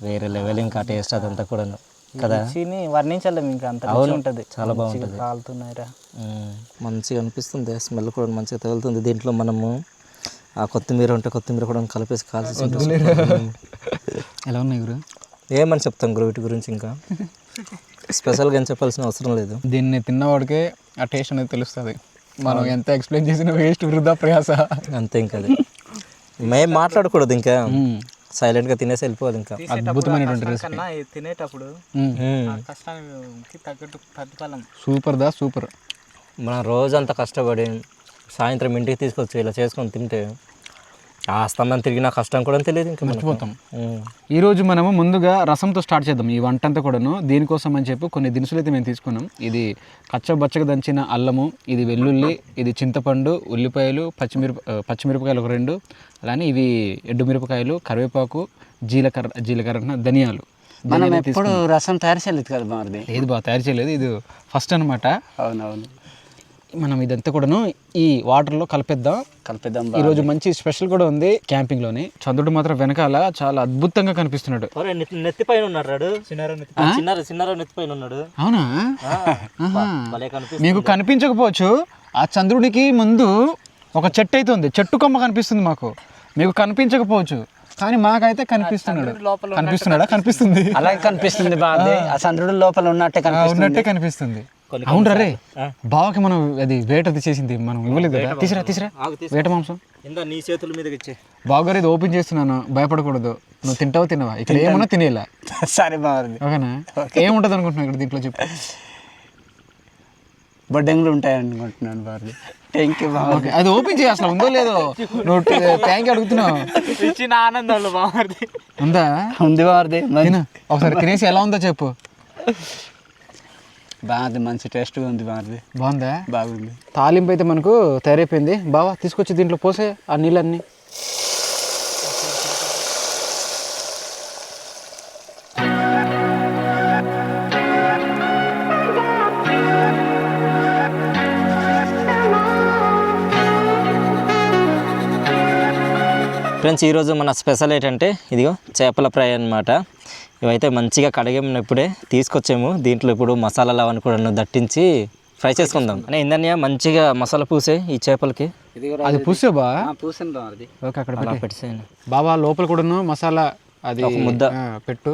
వేరే లెవెల్ ఇంకా టేస్ట్ అదంతా కూడాను కదా. వర్ణించలేము ఇంకా, అంత అవును, ఉంటుంది. చాలా బాగుంటుంది. కాలుతున్నాయిరా, మంచిగా అనిపిస్తుంది, స్మెల్ కూడా మంచిగా తగులుతుంది. దీంట్లో మనము ఆ కొత్తిమీర ఉంటే కొత్తిమీర కూడా కలిపేసి కాల్చేసి ఎలా ఉన్నాయి గురు? ఏమని చెప్తాం గురు వీటి గురించి, ఇంకా స్పెషల్గా ఏం చెప్పాల్సిన అవసరం లేదు. దీన్ని తిన్నవాడికే ఆ టేస్ట్ అనేది తెలుస్తుంది. మనం ఎంత ఎక్స్ప్లెయిన్ చేసిన వేస్ట్, వృధా ప్రయాస. అంతే, ఇంకా అది మేము మాట్లాడకూడదు, ఇంకా సైలెంట్గా తినేసి వెళ్ళిపోదు. ఇంకా అద్భుతమైనటువంటి రెసిపీ. కన్నా ఇది తినేటప్పుడు ఆ కష్టానికి తగ్గట్టు ప్రతిఫలం. సూపర్. మనం రోజంతా కష్టపడి సాయంత్రం ఇంటికి తీసుకొచ్చి ఇలా చేసుకొని తింటే ఆ స్తంభం తిరిగిన కష్టం కూడా తెలియదు, ఇంకా మర్చిపోతాం. ఈరోజు మనము ముందుగా రసంతో స్టార్ట్ చేద్దాం ఈ వంట అంతా కూడాను. దీనికోసం అని చెప్పి కొన్ని దినుసులు అయితే మేము తీసుకున్నాం. ఇది కచ్చబచ్చగా దంచిన అల్లము, ఇది వెల్లుల్లి, ఇది చింతపండు, ఉల్లిపాయలు, పచ్చిమిరపకాయలు ఒక 2, అలానే ఇవి ఎండుమిరపకాయలు, కరివేపాకు, జీలకర్ర, ధనియాలు. మనం ఎప్పుడు రసం తయారు చేయలేదు కదా మాది. లేదు బాగా తయారు చేయలేదు, ఇది ఫస్ట్ అనమాట. అవునవును. మనం ఇదంతా కూడాను ఈ వాటర్లో కలిపేద్దాం. ఈరోజు మంచి స్పెషల్ కూడా ఉంది క్యాంపింగ్లోని. చంద్రుడు మాత్రం వెనకాల చాలా అద్భుతంగా కనిపిస్తున్నాడు. నెత్తి పైన ఉన్నాడు, చిన్నార నెత్తి పైన ఉన్నాడు. అవునా? మీకు కనిపించకపోవచ్చు, ఆ చంద్రుడికి ముందు ఒక చెట్టు అయితే ఉంది, చెట్టు కొమ్మ కనిపిస్తుంది మాకు. మీకు కనిపించకపోవచ్చు, కానీ మాకైతే కనిపిస్తున్నాడు. కనిపిస్తుంది, అలాగే కనిపిస్తుంది బాగా. ఆ చంద్రుడు లోపల ఉన్నట్టే కనిపిస్తుంది. అవునరా రే, బావకి మనం అది వేటది చేసింది మనం ఇవ్వలేదు కదా. తీసిరా వేట మాంసం నీ చేతుల మీదకి ఇచ్చే. బావగారు ఇది ఓపెన్ చేస్తున్నాను, భయపడకూడదు. నువ్వు తినవా? ఇక్కడ ఏమన్నా తినేలా. సరే బాగుంది. ఓకేనా? ఏముంటుంది అనుకుంటున్నావు ఇక్కడ దీంట్లో చెప్పు? బొడ్డెంగులు ఉంటాయి అనుకుంటున్నాను బాగుంది. థ్యాంక్ యూ బాగుంది. అది ఓపెన్ చేయ, అసలు ఉందో లేదో నువ్వు థ్యాంక్ యూ అడుగుతున్నావు. ఇచ్చిన ఆనందాలు బాగుంది. ఉందా? ఉంది బాగుంది. ఒకసారి తినేసి ఎలా ఉందో చెప్పు. బాగుంది, మంచి టేస్ట్గా ఉంది. బాగుందా? బాగుంది. తాలింపు అయితే మనకు తయారైపోయింది. బావా తీసుకొచ్చి దీంట్లో పోసే ఆ నీళ్ళన్నీ. ఫ్రెండ్స్, ఈరోజు మన స్పెషల్ ఏంటంటే ఇదిగో చేపల ఫ్రై అన్నమాట. ఇవైతే మంచిగా కడిగినప్పుడే తీసుకొచ్చాము. దీంట్లో ఇప్పుడు మసాలాలు అవన్నీ కూడా దట్టించి ఫ్రై చేసుకుందాం అని. ఏందన్నయ్య మంచిగా మసాలా పూసే ఈ చేపలకి. అది పూసే బా పూసాను బాగుంది. ఓకే, అక్కడ పెట్టేసాను బాబా. లోపల కూడాను మసాలా అది ఒక ముద్ద పెట్టు.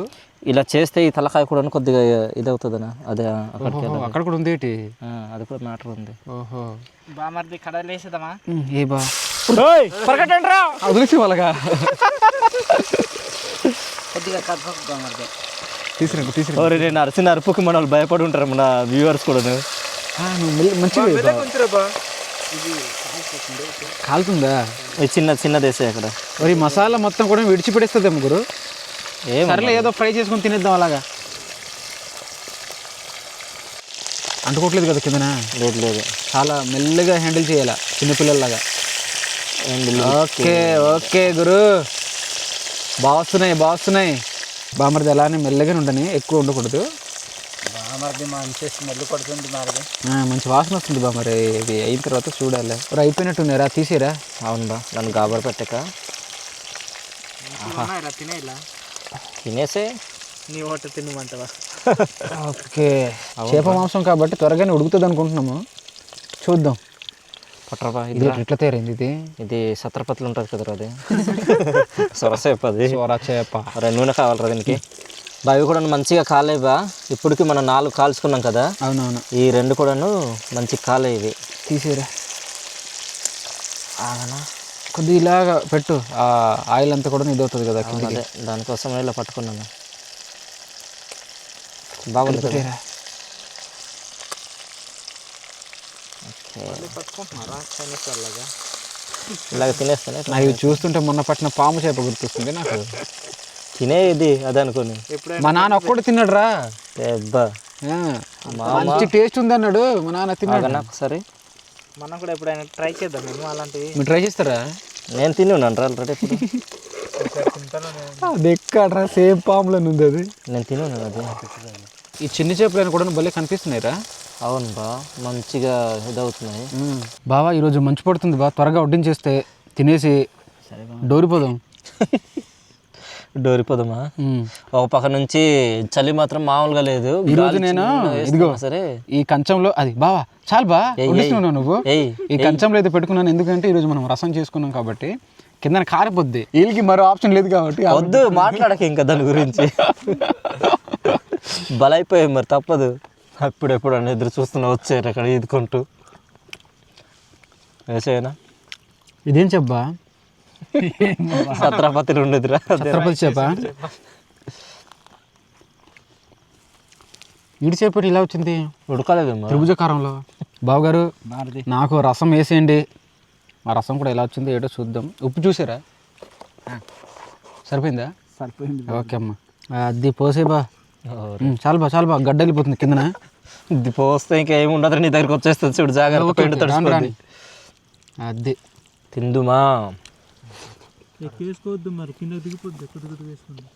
ఇలా చేస్తే ఈ తలకాయ కూడా కొద్దిగా ఇది అవుతుందనా? అదే అక్కడ కూడా ఉంది ఏంటి? అది కూడా మ్యాటర్ ఉంది. ఓహో, బామర్ది కడలేసేద్దామా? ఏ బా వదిలేసి వాళ్ళగా తీసుకురా. నేను అరిసిన అరుపుకి మన వాళ్ళు భయపడి ఉంటారు, మన వ్యూవర్స్ కూడా. మంచిగా కాలుతుందా? చిన్న దేశం అక్కడ. మరి మసాలా మొత్తం కూడా విడిచిపెడేస్తుంది ముగ్గురు. సరేలే, ఏదో ఫ్రై చేసుకొని తినేద్దాం అలాగా. అంటుకోవట్లేదు కదా కిందన? లేదు, చాలా మెల్లగా హ్యాండిల్ చేయాలి చిన్నపిల్లల్లాగా. ఓకే గురు, బాగుస్తున్నాయి. బామర్ది అలానే మెల్లగానే ఉండని, ఎక్కువ ఉండకూడదు. బామర్ది మంచి స్మెల్ పడుతుంది. మంచి వాసన వస్తుంది బామరి. ఇది అయిన తర్వాత చూడాలి. అయిపోయినట్టున్నారా? తీసేరా. అవును బా, నన్ను గాబర్ పెట్టక తినేసే నీ ఓట తినమంటావా? ఓకే, చేప మాంసం కాబట్టి త్వరగానే ఉడుకుతుంది అనుకుంటున్నాము. చూద్దాం. పట్టరబా, ఇది ఎట్లా తయారైంది? ఇది సత్రపతులు ఉంటుంది కదరా, అది సొరచేప. అది సొరచేప. నూనె కావాలరా దీనికి. అవి కూడా మంచిగా కాలేవా? ఇప్పటికి మనం 4 కాల్చుకున్నాం కదా. అవునవును, ఈ 2 కూడాను మంచి కాలే. ఇవి తీసేరా. కొద్దిగా ఇలాగా పెట్టు, ఆ ఆయిల్ అంతా కూడా ఇది అవుతుంది కదా. అదే దానికోసం ఇలా పట్టుకున్నాను. బాగుంది కదా. ఇలాగ తినేస్తానే. నాకు చూస్తుంటే మొన్న పట్టిన పాము చేప గుర్తొస్తుంది నాకు. తినే ఇది అదే అనుకోని. మా నాన్న ఒక్కడు తిన్నాడు రా. మంచి టేస్ట్ ఉంది అన్నాడు మా నాన్న. తిన్నాడు ఒకసారి. మనం కూడా ఎప్పుడైనా ట్రై చేద్దాం. మేము అలాంటివి మీరు ట్రై చేస్తారా? నేను తిని ఉన్నాను రా ఆల్రెడీ. అది ఎక్కడ్రా? సేమ్ పాములని ఉంది అది. నేను తిని ఉన్నాను. అది ఈ చిన్న చేపలను కూడా భలే కనిపిస్తున్నాయి రా. అవును బా, మంచిగా ఇదవుతున్నాయి. బావా ఈరోజు మంచు పడుతుంది బా, త్వరగా వడ్డించేస్తే తినేసి డోరిపోదాం. డోరిపోదమా? ఒక పక్క నుంచి చలి మాత్రం మామూలుగా లేదు. ఈరోజు నేను ఇదిగో సరే ఈ కంచంలో అది బావా చాలు బా వడ్డిస్తున్నావు నువ్వు. ఏయ్ ఈ కంచంలో అయితే పెట్టుకున్నాను, ఎందుకంటే ఈరోజు మనం రసం చేసుకున్నాం కాబట్టి కింద కారిపోద్ది. వీళ్ళకి మరో ఆప్షన్ లేదు కాబట్టి వద్దు మాట్లాడక ఇంకా దాని గురించి. బలైపోయాయి మరి తప్పదు. అప్పుడెప్పుడు అని ఎదురు చూస్తున్నా వచ్చారు అక్కడ ఈదుకుంటూ. వేసేనా ఇదేం చెప్పా ఛత్రపతిలో ఉండేదిరా. ఛత్రపతి చేప. ఇడి చేపటి ఇలా వచ్చింది ఉడకలేదమ్మా త్రిభుజకారంలో. బావగారు నాకు రసం వేసేయండి. ఆ రసం కూడా ఎలా వచ్చిందో ఏటో చూద్దాం. ఉప్పు చూసారా? సరిపోయిందా? సరిపోయింది. ఓకే అమ్మ, అది పోసే బా. చాలు బా చాలు బా, గడ్డ వెళ్ళిపోతుంది కిందన. ఇది పోస్తే ఇంకా ఏమి ఉండదు, నీ దగ్గరకు వచ్చేస్తుంది చూడు. జాగ్రత్త పెండు తడిసిపోద్ది. అది తిందుమా. వేసుకోవద్దు మరి, కింద దిగిపోద్ది. కొద్ది వేసుకోండి.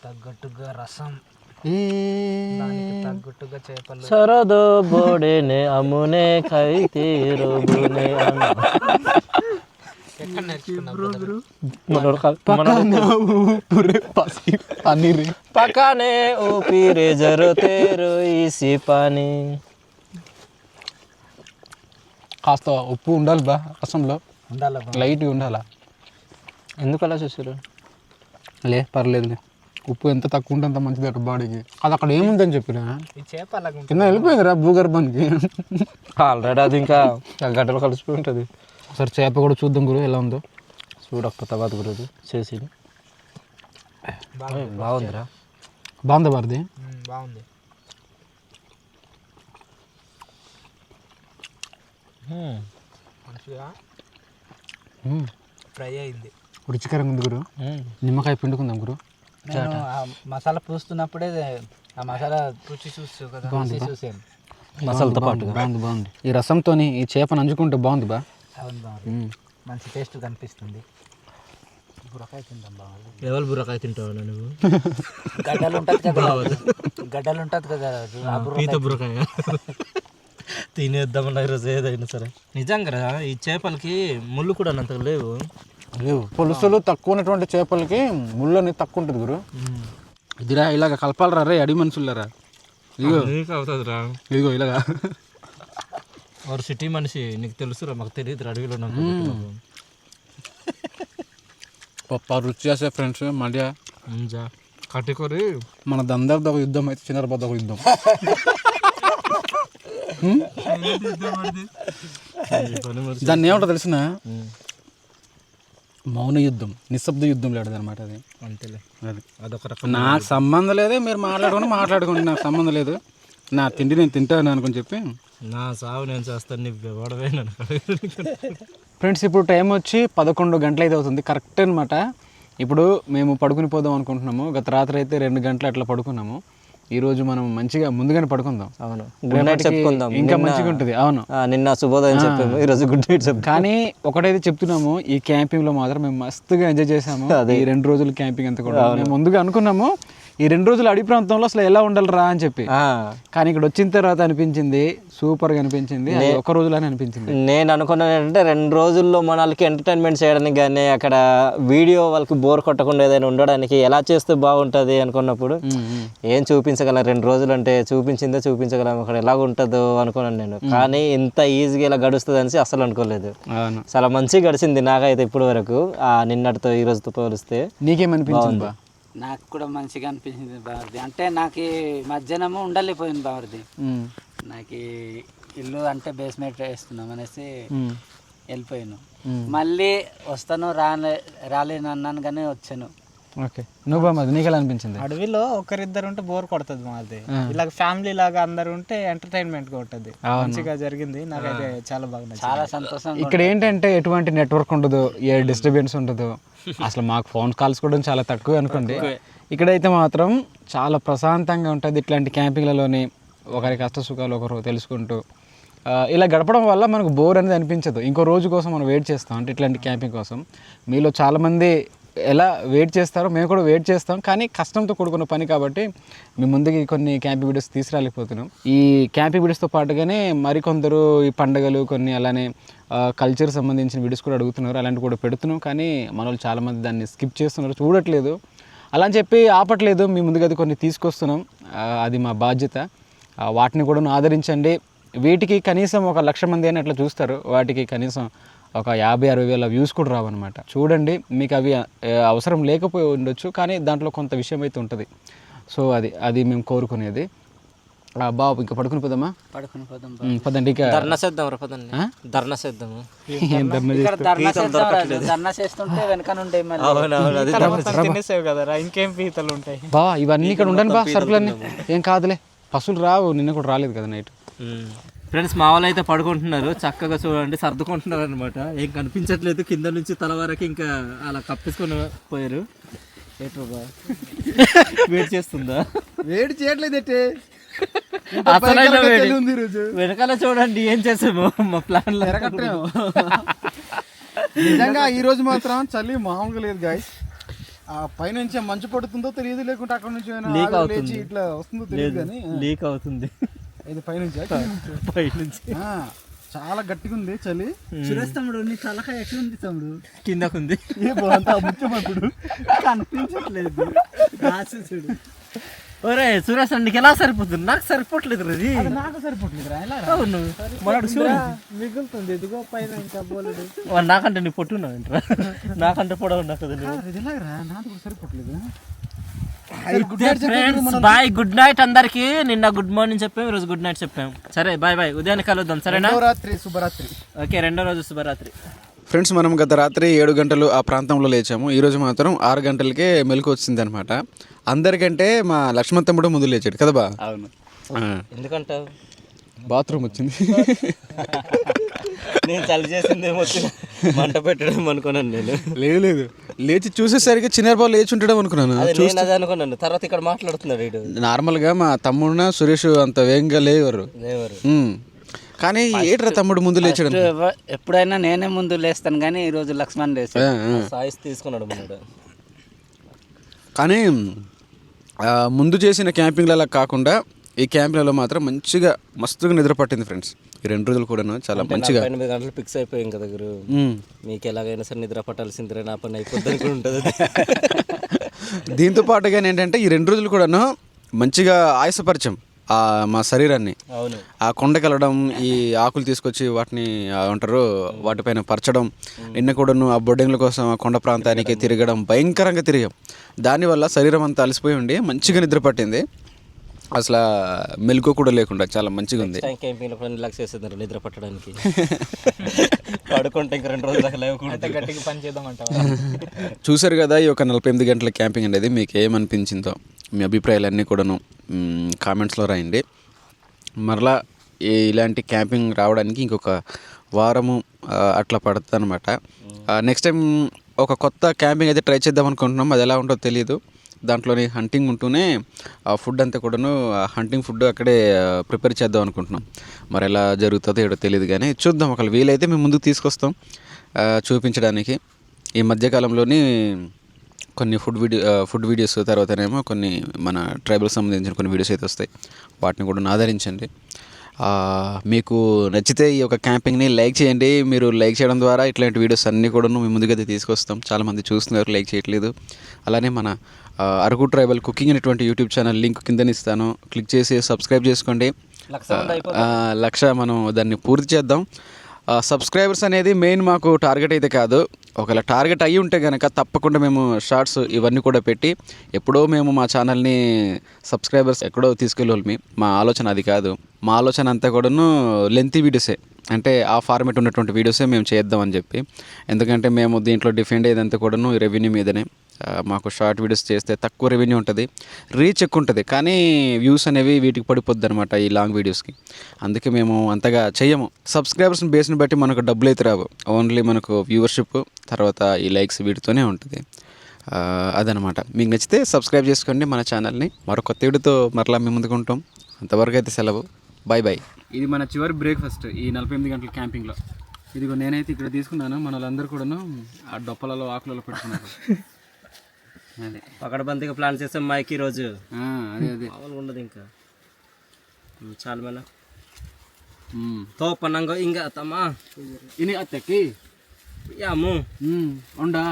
తగ్గట్టుగా రసం, తగ్గట్టుగా చేపలు. సరదో బోడేనే అమ్మునే ఖైతే రోగునే అన్న. పకానే ఊపిరే జరతే రోయిసి పాని. కాస్త ఉప్పు ఉండాలి బా రసంలో, ఉండాలి. లైట్గా ఉండాలా. ఎందుకు అలా చూసారు? లే పర్లేదులే, ఉప్పు ఎంత తక్కువ ఉంటే అంత మంచిది అట బాడీకి. అది అక్కడ ఏముందని చెప్పినా ఈ చేప అలాగ కింద వెళ్ళిపోయిందిరా భూగర్భానికి. ఆల్రెడీ అది ఇంకా గడ్డలు కలిసిపోయి ఉంటుంది. ఒకసారి చేప కూడా చూద్దాం గురు ఎలా ఉందో. చూడక తర్వాత గురుది చేసి బాగుందిరా. బాగుందా భారతి? బాగుంది. మంచిగా ఫ్రై అయింది, రుచికరంగా ఉంది గురు. నిమ్మకాయ పిండుకుందాం గురు. నేను ఆ మసాలా పూస్తున్నప్పుడే ఆ మసాలా రుచి చూసాను. మసాలాతో పాటు బాగుంది బాగుంది. ఈ రసంతో ఈ చేపను నంచుకుంటే బాగుంది బా. అవును బాగుంది, మంచి టేస్ట్ కనిపిస్తుంది. బుర్రకాయ తిందాం బాగుంది. ఎవరు బుర్రకాయ తింటావు నువ్వు? గడ్డలు ఉంటుంది కదా, గడ్డలు ఉంటుంది కదా పీత బుర్రకాయ తినేద్దామన్నా ఈరోజు ఏదైనా సరే. నిజంగా ఈ చేపలకి ముళ్ళు కూడా అంతగా లేవు. లేవు, పులుసులు తక్కువ ఉన్నటువంటి చేపలకి ముళ్ళు అనేది తక్కువ ఉంటుంది గురు. ఇదిరా ఇలాగ కలపాలరా రే అడిగి మనుషులరా. ఇదిగో అవుతుందిరా, ఇదిగో ఇలాగా. వారు సిటీ మనిషి, నీకు తెలుసురా, మాకు తెలియదు అడవిలో. పప్ప రుచి చేసే ఫ్రెండ్స్ మధ్య కట్టుకొని మన దందర్ది ఒక యుద్ధం అయితే చిన్నరబద్ద ఒక యుద్ధం. దాన్ని ఏమంటో తెలిసిన మౌన యుద్ధం, నిశ్శబ్ద యుద్ధం లేడది అనమాట. అది అంతేలే, అది అదొక రకం. నాకు సంబంధం లేదే, మీరు మాట్లాడుకోండి, నాకు సంబంధం లేదు. నా తిండి నేను తింటాను అనుకుని చెప్పి నా సాగు నేను చేస్తాను, నీ వాడవే నన్ను. ఫ్రెండ్స్ ఇప్పుడు టైం వచ్చి 11 గంటలు అయితే అవుతుంది కరెక్ట్ అనమాట. ఇప్పుడు మేము పడుకుని పోదాం అనుకుంటున్నాము. గత రాత్రి అయితే 2 గంటలు అట్లా పడుకున్నాము. ఈరోజు మనం మంచిగా ముందుగానే పడుకుందాం. అవును, గుడ్ నైట్ చెప్పుకుందాం. ఇంకా మంచిగా ఉంటుంది. అవును, నిన్న శుభోదయం చెప్పాము, ఈరోజు గుడ్ నైట్ చెప్పాము. కానీ ఒకటైతే చెప్తున్నాము, ఈ క్యాంపింగ్లో మాత్రం మేము మస్తుగా ఎంజాయ్ చేసాము. ఈ 2 రోజులు క్యాంపింగ్ అంతా కూడా మేము ముందుగా అనుకున్నాము ఈ 2 రోజులు అడవి ప్రాంతంలో అసలు ఎలా ఉండాలిరా అని చెప్పి. కానీ ఇక్కడ వచ్చిన తర్వాత అనిపించింది సూపర్గా అనిపించింది. ఒక రోజులోనే అనిపించింది. నేను అనుకున్నాను ఏంటంటే 2 రోజుల్లో మనకి ఎంటర్టైన్మెంట్ చేయడానికి కానీ అక్కడ వీడియో వాళ్ళకి బోర్ కొట్టకుండా ఏదైనా ఉండడానికి ఎలా చేస్తే బాగుంటుంది అనుకున్నప్పుడు ఏం చూపించగలం 2 రోజులు అంటే చూపించగలం అక్కడ ఎలా ఉంటుందో అనుకున్నాను నేను. కానీ ఇంత ఈజీగా ఇలా గడుస్తుంది అనేసి అసలు అనుకోలేదు. చాలా మంచిగా గడిచింది నాకైతే ఇప్పుడు వరకు, నిన్నటితో ఈ రోజుతో పోలిస్తే. నీకేమనిపించింది? నాకు కూడా మంచిగా అనిపించింది బావరిది. అంటే నాకు మధ్యాహ్నము ఉండలేకపోయింది బావరిది. నాకు ఇల్లు అంటే బేస్మెంట్ వేస్తున్నాం అనేసి వెళ్ళిపోయాను. మళ్ళీ వస్తాను రాలేను అన్నాను కానీ వచ్చాను. ఓకే, నువ్వు బామ్మది నీకు ఎలా అనిపించింది? అడవిలో ఒకరిద్దరు ఉంటే బోర్ కొడుతుంది మాది, ఇలాగ ఫ్యామిలీ లాగా అందరు ఉంటే ఎంటర్టైన్మెంట్ గా ఉంటుంది. మంచిగా జరిగింది, నాకైతే చాలా బాగా నచ్చింది. చాలా సంతోషం. ఇక్కడ ఏంటంటే ఎటువంటి నెట్వర్క్ ఉండదు, ఏ డిస్టర్బెన్స్ ఉండదు. అసలు మాకు ఫోన్ కాల్స్ కూడా చాలా తక్కువ అనుకోండి. ఇక్కడైతే మాత్రం చాలా ప్రశాంతంగా ఉంటుంది. ఇట్లాంటి క్యాంపింగ్లలోని ఒకరి కష్ట సుఖాలు ఒకరు తెలుసుకుంటూ ఇలా గడపడం వల్ల మనకు బోర్ అనేది అనిపించదు. ఇంకో రోజు కోసం మనం వెయిట్ చేస్తాం, అంటే ఇట్లాంటి క్యాంపింగ్ కోసం. మీలో చాలామంది ఎలా వెయిట్ చేస్తారో మేము కూడా వెయిట్ చేస్తాం, కానీ కష్టంతో కూడుకున్న పని కాబట్టి మీ ముందుకి కొన్ని క్యాంపింగ్ వీడియోస్ తీసుకురాలేకపోతున్నాం. ఈ క్యాంపింగ్ వీడియోస్తో పాటుగానే మరికొందరు ఈ పండుగలు కొన్ని అలానే కల్చర్ సంబంధించిన వీడియోస్ కూడా అడుగుతున్నారు, అలాంటివి కూడా పెడుతున్నాం. కానీ మన వాళ్ళు చాలామంది దాన్ని స్కిప్ చేస్తున్నారు, చూడట్లేదు. అలా అని చెప్పి ఆపట్లేదు, మీ ముందుగా అది కొన్ని తీసుకొస్తున్నాం, అది మా బాధ్యత. వాటిని కూడా ఆదరించండి. వీటికి కనీసం 1,00,000 మంది అని అట్లా చూస్తారు, వాటికి కనీసం ఒక 50-60 వేల వ్యూస్ కూడా రావన్నమాట. చూడండి, మీకు అవి అవసరం లేకపోయి ఉండొచ్చు, కానీ దాంట్లో కొంత విషయం అయితే ఉంటుంది. సో అది మేము కోరుకునేది. బాబు ఇంకా పడుకుని పోదామా? పడుకుని పోదాం పదండి. ఇక ధర్నా చేద్దాం రా, పదండి ధర్నా చేద్దాము. ధర్నా చేస్తుంటే వెనక నుండి తినేసావు కదరా, ఇంకేం పీతలు ఉంటాయి బా. ఇవన్నీ ఇక్కడ ఉండండి బా, సరుకులన్నీ ఏం కాదులే, పశువులు రావు. నిన్న కూడా రాలేదు కదా నైట్. ఫ్రెండ్స్, మా వాళ్ళు అయితే పడుకుంటున్నారు, చక్కగా చూడండి, సర్దుకుంటున్నారు అనమాట. ఏం కనిపించట్లేదు, కింద నుంచి తల వరకు ఇంకా అలా కప్పేసుకొని పోయారు. వెయిట్ చేస్తుందా? వేడి చేయట్లేదు, వెనకాల చూడండి ఏం చేసాము మా ప్లాన్ లో. నిజంగా ఈ రోజు మాత్రం చలి మామూలుగా లేదు గాయస్. ఆ పైనుంచి మంచు పడుతుందో తెలియదు, లేకుంటే అక్కడ నుంచి లీక్ అవుతుంది, ఇట్లా వస్తుందో తెలియదు, కానీ లీక్ అవుతుంది. ఇది పైనుంచి చాలా గట్టిగా ఉంది చలి. సురేష్ తమ్ముడు, నీ తలకాయ ఎట్లుంది తమ్ముడు? కిందకుంది, ముఖ్యమంత్రుడు కనిపించట్లేదు. చూడు. ఒరే సురేష్, నీకు ఎలా సరిపోతుంది? నాకు సరిపోవట్లేదు రది. నాకు సరిపోవట్లేదు. అవును, మనడు చూడు మిగులుతుంది. ఇదిగో పైన ఇంకా బోలెడు. నాకంటే నీ పొట్టున్నావు ఏంట్రా? నాకంటే పొడవు ఉన్నా కదా నువ్వు. నాకు కూడా సరిపోవట్లేదు. బాయ్, గుడ్ నైట్ అందరికి. నిన్న గుడ్ మార్నింగ్ చెప్పాం, ఈరోజు గుడ్ నైట్ చెప్పాం. సరే బాయ్ బాయ్, ఉదయాన్నే కలుద్దాం, సరేనా? శుభరాత్రి. ఓకే, రెండో రోజు శుభరాత్రి. ఫ్రెండ్స్, మనం గత రాత్రి 7 గంటలు ఆ ప్రాంతంలో లేచాము. ఈరోజు మాత్రం 6 గంటలకే మెలకు వచ్చింది అనమాట. అందరికంటే మా లక్ష్మణ్ తమ్ముడు ముందు లేచాడు కదా బా? అవును. ఎందుకంటావు? బాత్రూమ్ వచ్చింది. నేను చలి చేసిందేమో, మంట పెట్టడం అనుకున్నాను నేను. లేదు, లేచి చూసేసరికి చిన్న బాబు లేచి ఉంటాడు అనుకున్నాను. అదే అనుకున్నాను. తర్వాత ఇక్కడ మాట్లాడుతున్నాడు వీడు. నార్మల్గా మా తమ్ముడున సురేష్ అంత వేగంగా లేవరు, కానీ ఏట్రా తమ్ముడు ముందు లేచాడు. ఎప్పుడైనా నేనే ముందు లేస్తాను, కానీ ఈ రోజు లక్ష్మణ్ లేచాడు. సాయిస్ తీసుకున్నాడు మనడు. కానీ ముందు చేసిన క్యాంపింగ్లలో కాకుండా ఈ క్యాంపింగ్లలో మాత్రం మంచిగా మస్తుగా నిద్ర పట్టింది ఫ్రెండ్స్. ఈ 2 రోజులు కూడా చాలా మంచిగా 8 గంటలు ఫిక్స్ అయిపోయాం కదా గురు. మీకు ఎలాగైనా సరే నిద్ర పట్టాల్సిందిరే, నా పని అయిపోద్ది కూడా ఉంటుంది. దీంతో పాటుగా ఏంటంటే ఈ 2 రోజులు కూడాను మంచిగా ఆయాసపరిచాం మా శరీరాన్ని. అవును, ఆ కొండకెళ్ళడం, ఈ ఆకులు తీసుకొచ్చి వాటిని అంటారు వాటిపైన పరచడం, నిన్న కూడాను ఆ బొడ్డెంగ్ల కోసం ఆ కొండ ప్రాంతానికి తిరగడం, భయంకరంగా తిరిగాం. దానివల్ల శరీరం అంతా అలసిపోయి ఉండి మంచిగా నిద్ర పట్టింది. అసలు మెలకు కూడా లేకుండా చాలా మంచిగా ఉంది. క్యాంపింగ్ లో రిలాక్స్ చేస్తున్నారు నిద్ర పట్టడానికి. పడుకుంటే ఇంకా 2 రోజులు లేకుండా గట్టిగా పని చేద్దామంట. చూసారు కదా ఈ ఒక 48 గంటల క్యాంపింగ్ అనేది మీకు ఏమనిపించిందో, మీ అభిప్రాయాలన్నీ కూడాను కామెంట్స్లో రాయండి. మరలా ఇలాంటి క్యాంపింగ్ రావడానికి ఇంకొక వారము అట్లా పడుతుంది అనమాట. నెక్స్ట్ టైం ఒక కొత్త క్యాంపింగ్ అయితే ట్రై చేద్దాం అనుకుంటున్నాం. అది ఎలా ఉంటుందో తెలియదు. దాంట్లోని హంటింగ్ ఉంటూనే ఆ ఫుడ్ అంతా కూడాను హంటింగ్ ఫుడ్ అక్కడే ప్రిపేర్ చేద్దాం అనుకుంటున్నాం. మరి ఎలా జరుగుతుందో ఏడో తెలియదు, కానీ చూద్దాం. ఒకవేళ వీలైతే మేము ముందుకు తీసుకొస్తాం చూపించడానికి. ఈ మధ్యకాలంలోని కొన్ని ఫుడ్ వీడియోస్, తర్వాతనేమో కొన్ని మన ట్రైబల్ సంబంధించిన కొన్ని వీడియోస్ అయితే వస్తాయి. వాటిని కూడా ఆదరించండి. మీకు నచ్చితే ఈ యొక్క క్యాంపింగ్ని లైక్ చేయండి. మీరు లైక్ చేయడం ద్వారా ఇట్లాంటి వీడియోస్ అన్నీ కూడా మేము ముందుగా తీసుకొస్తాం. చాలామంది చూస్తున్నారు, లైక్ చేయట్లేదు. అలానే మన అరకు ట్రైబల్ కుకింగ్ అనేటువంటి యూట్యూబ్ ఛానల్ లింక్ కిందని ఇస్తాను, క్లిక్ చేసి సబ్స్క్రైబ్ చేసుకోండి. 1,00,000 మనం దాన్ని పూర్తి చేద్దాం. సబ్స్క్రైబర్స్ అనేది మెయిన్ మాకు టార్గెట్ అయితే కాదు. ఒకవేళ టార్గెట్ అయ్యి ఉంటే కనుక తప్పకుండా మేము షార్ట్స్ ఇవన్నీ కూడా పెట్టి ఎప్పుడో మేము మా ఛానల్ని సబ్స్క్రైబర్స్ ఎక్కడో తీసుకెళ్ళి మా ఆలోచన అది కాదు. మా ఆలోచన అంతా కూడాను లెంతీ వీడియోసే, అంటే ఆ ఫార్మేట్ ఉన్నటువంటి వీడియోసే మేము చేద్దామని చెప్పి. ఎందుకంటే మేము దీంట్లో డిఫెండ్ అయ్యేదంతా కూడాను రెవెన్యూ మీదనే. మాకు షార్ట్ వీడియోస్ చేస్తే తక్కువ రెవెన్యూ ఉంటుంది, రీచ్ ఎక్కువ ఉంటుంది, కానీ వ్యూస్ అనేవి వీటికి పడిపోద్ది అనమాట ఈ లాంగ్ వీడియోస్కి. అందుకే మేము అంతగా చెయ్యము. సబ్స్క్రైబర్స్ని బేస్ని బట్టి మనకు డబ్బులు అయితే రావు, ఓన్లీ మనకు వ్యూవర్షిప్ తర్వాత ఈ లైక్స్ వీటితోనే ఉంటుంది. అదనమాట. మీకు నచ్చితే సబ్స్క్రైబ్ చేసుకోండి మన ఛానల్ని. మరో కొత్త వీడియోతో మరలా మేము ముందుకు ఉంటాం. అంతవరకు అయితే సెలవు, బాయ్ బాయ్. ఇది మన చివరి బ్రేక్ఫాస్ట్ ఈ 48 గంటల క్యాంపింగ్లో. ఇదిగో నేనైతే ఇక్కడ తీసుకున్నాను, మన వాళ్ళందరూ కూడాను ఆ డొప్పలలో ఆకులలో పెట్టుకున్నారు. అదే పకడబందిగా ప్లాన్ చేసాం మైక్ ఈరోజు. అదే అదే మామూలుగా ఉండదు ఇంకా. చాలా మేళ తోపనంగా ఇంకా తమ్మా ఇని అత్తకి అమ్ము ఉండా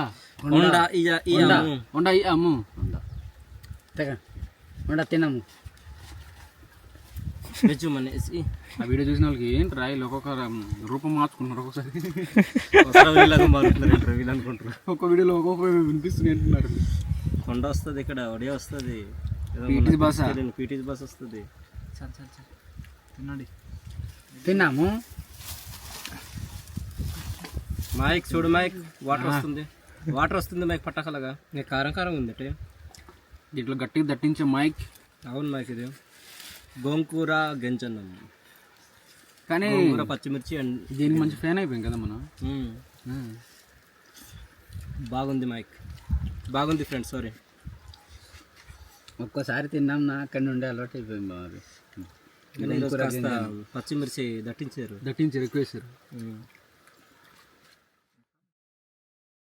ఉండా ఇయ్యము ఉండా అమ్ము తెగ ఉండ తినము. వెజ్జు మనేసి ఆ వీడియో చూసిన వాళ్ళకి ఏంటి రాయిలు ఒక్కొక్క రూపం మార్చుకుంటున్నారు. ఒక్కొక్కసారి మారుతున్నారు వీళ్ళు అనుకుంటారు. ఒక్కొక్క వీడియోలో ఒక్కొక్క వినిపిస్తుంది అంటున్నారు. కొండ వస్తుంది ఇక్కడ, ఒడే వస్తుంది, పీటీస్ బస్ పీటీస్ బస్ వస్తుంది. తినండి. తిన్నాము. మైక్ చూడు మైక్, వాటర్ వస్తుంది, వాటర్ వస్తుంది మైక్ పట్టకలగా. ఇంకా కారం కారం ఉంది అంటే దీంట్లో గట్టిగా దట్టించే మైక్. అవును మైక్ ఇది గోంకూర గంజన్నం, కానీ గోంకూర పచ్చిమిర్చి దీనికి మంచి ఫ్యాన్ అయిపోయాం కదా మనం. బాగుంది మైక్, బాగుంది ఫ్రెండ్స్. సారీ ఒక్కోసారి తిన్నాం నా అక్కడి నుండి అలవాటు అయిపోయింది బాబు. కాస్త పచ్చిమిర్చి దట్టించారు. ఎక్కువ వేసారు.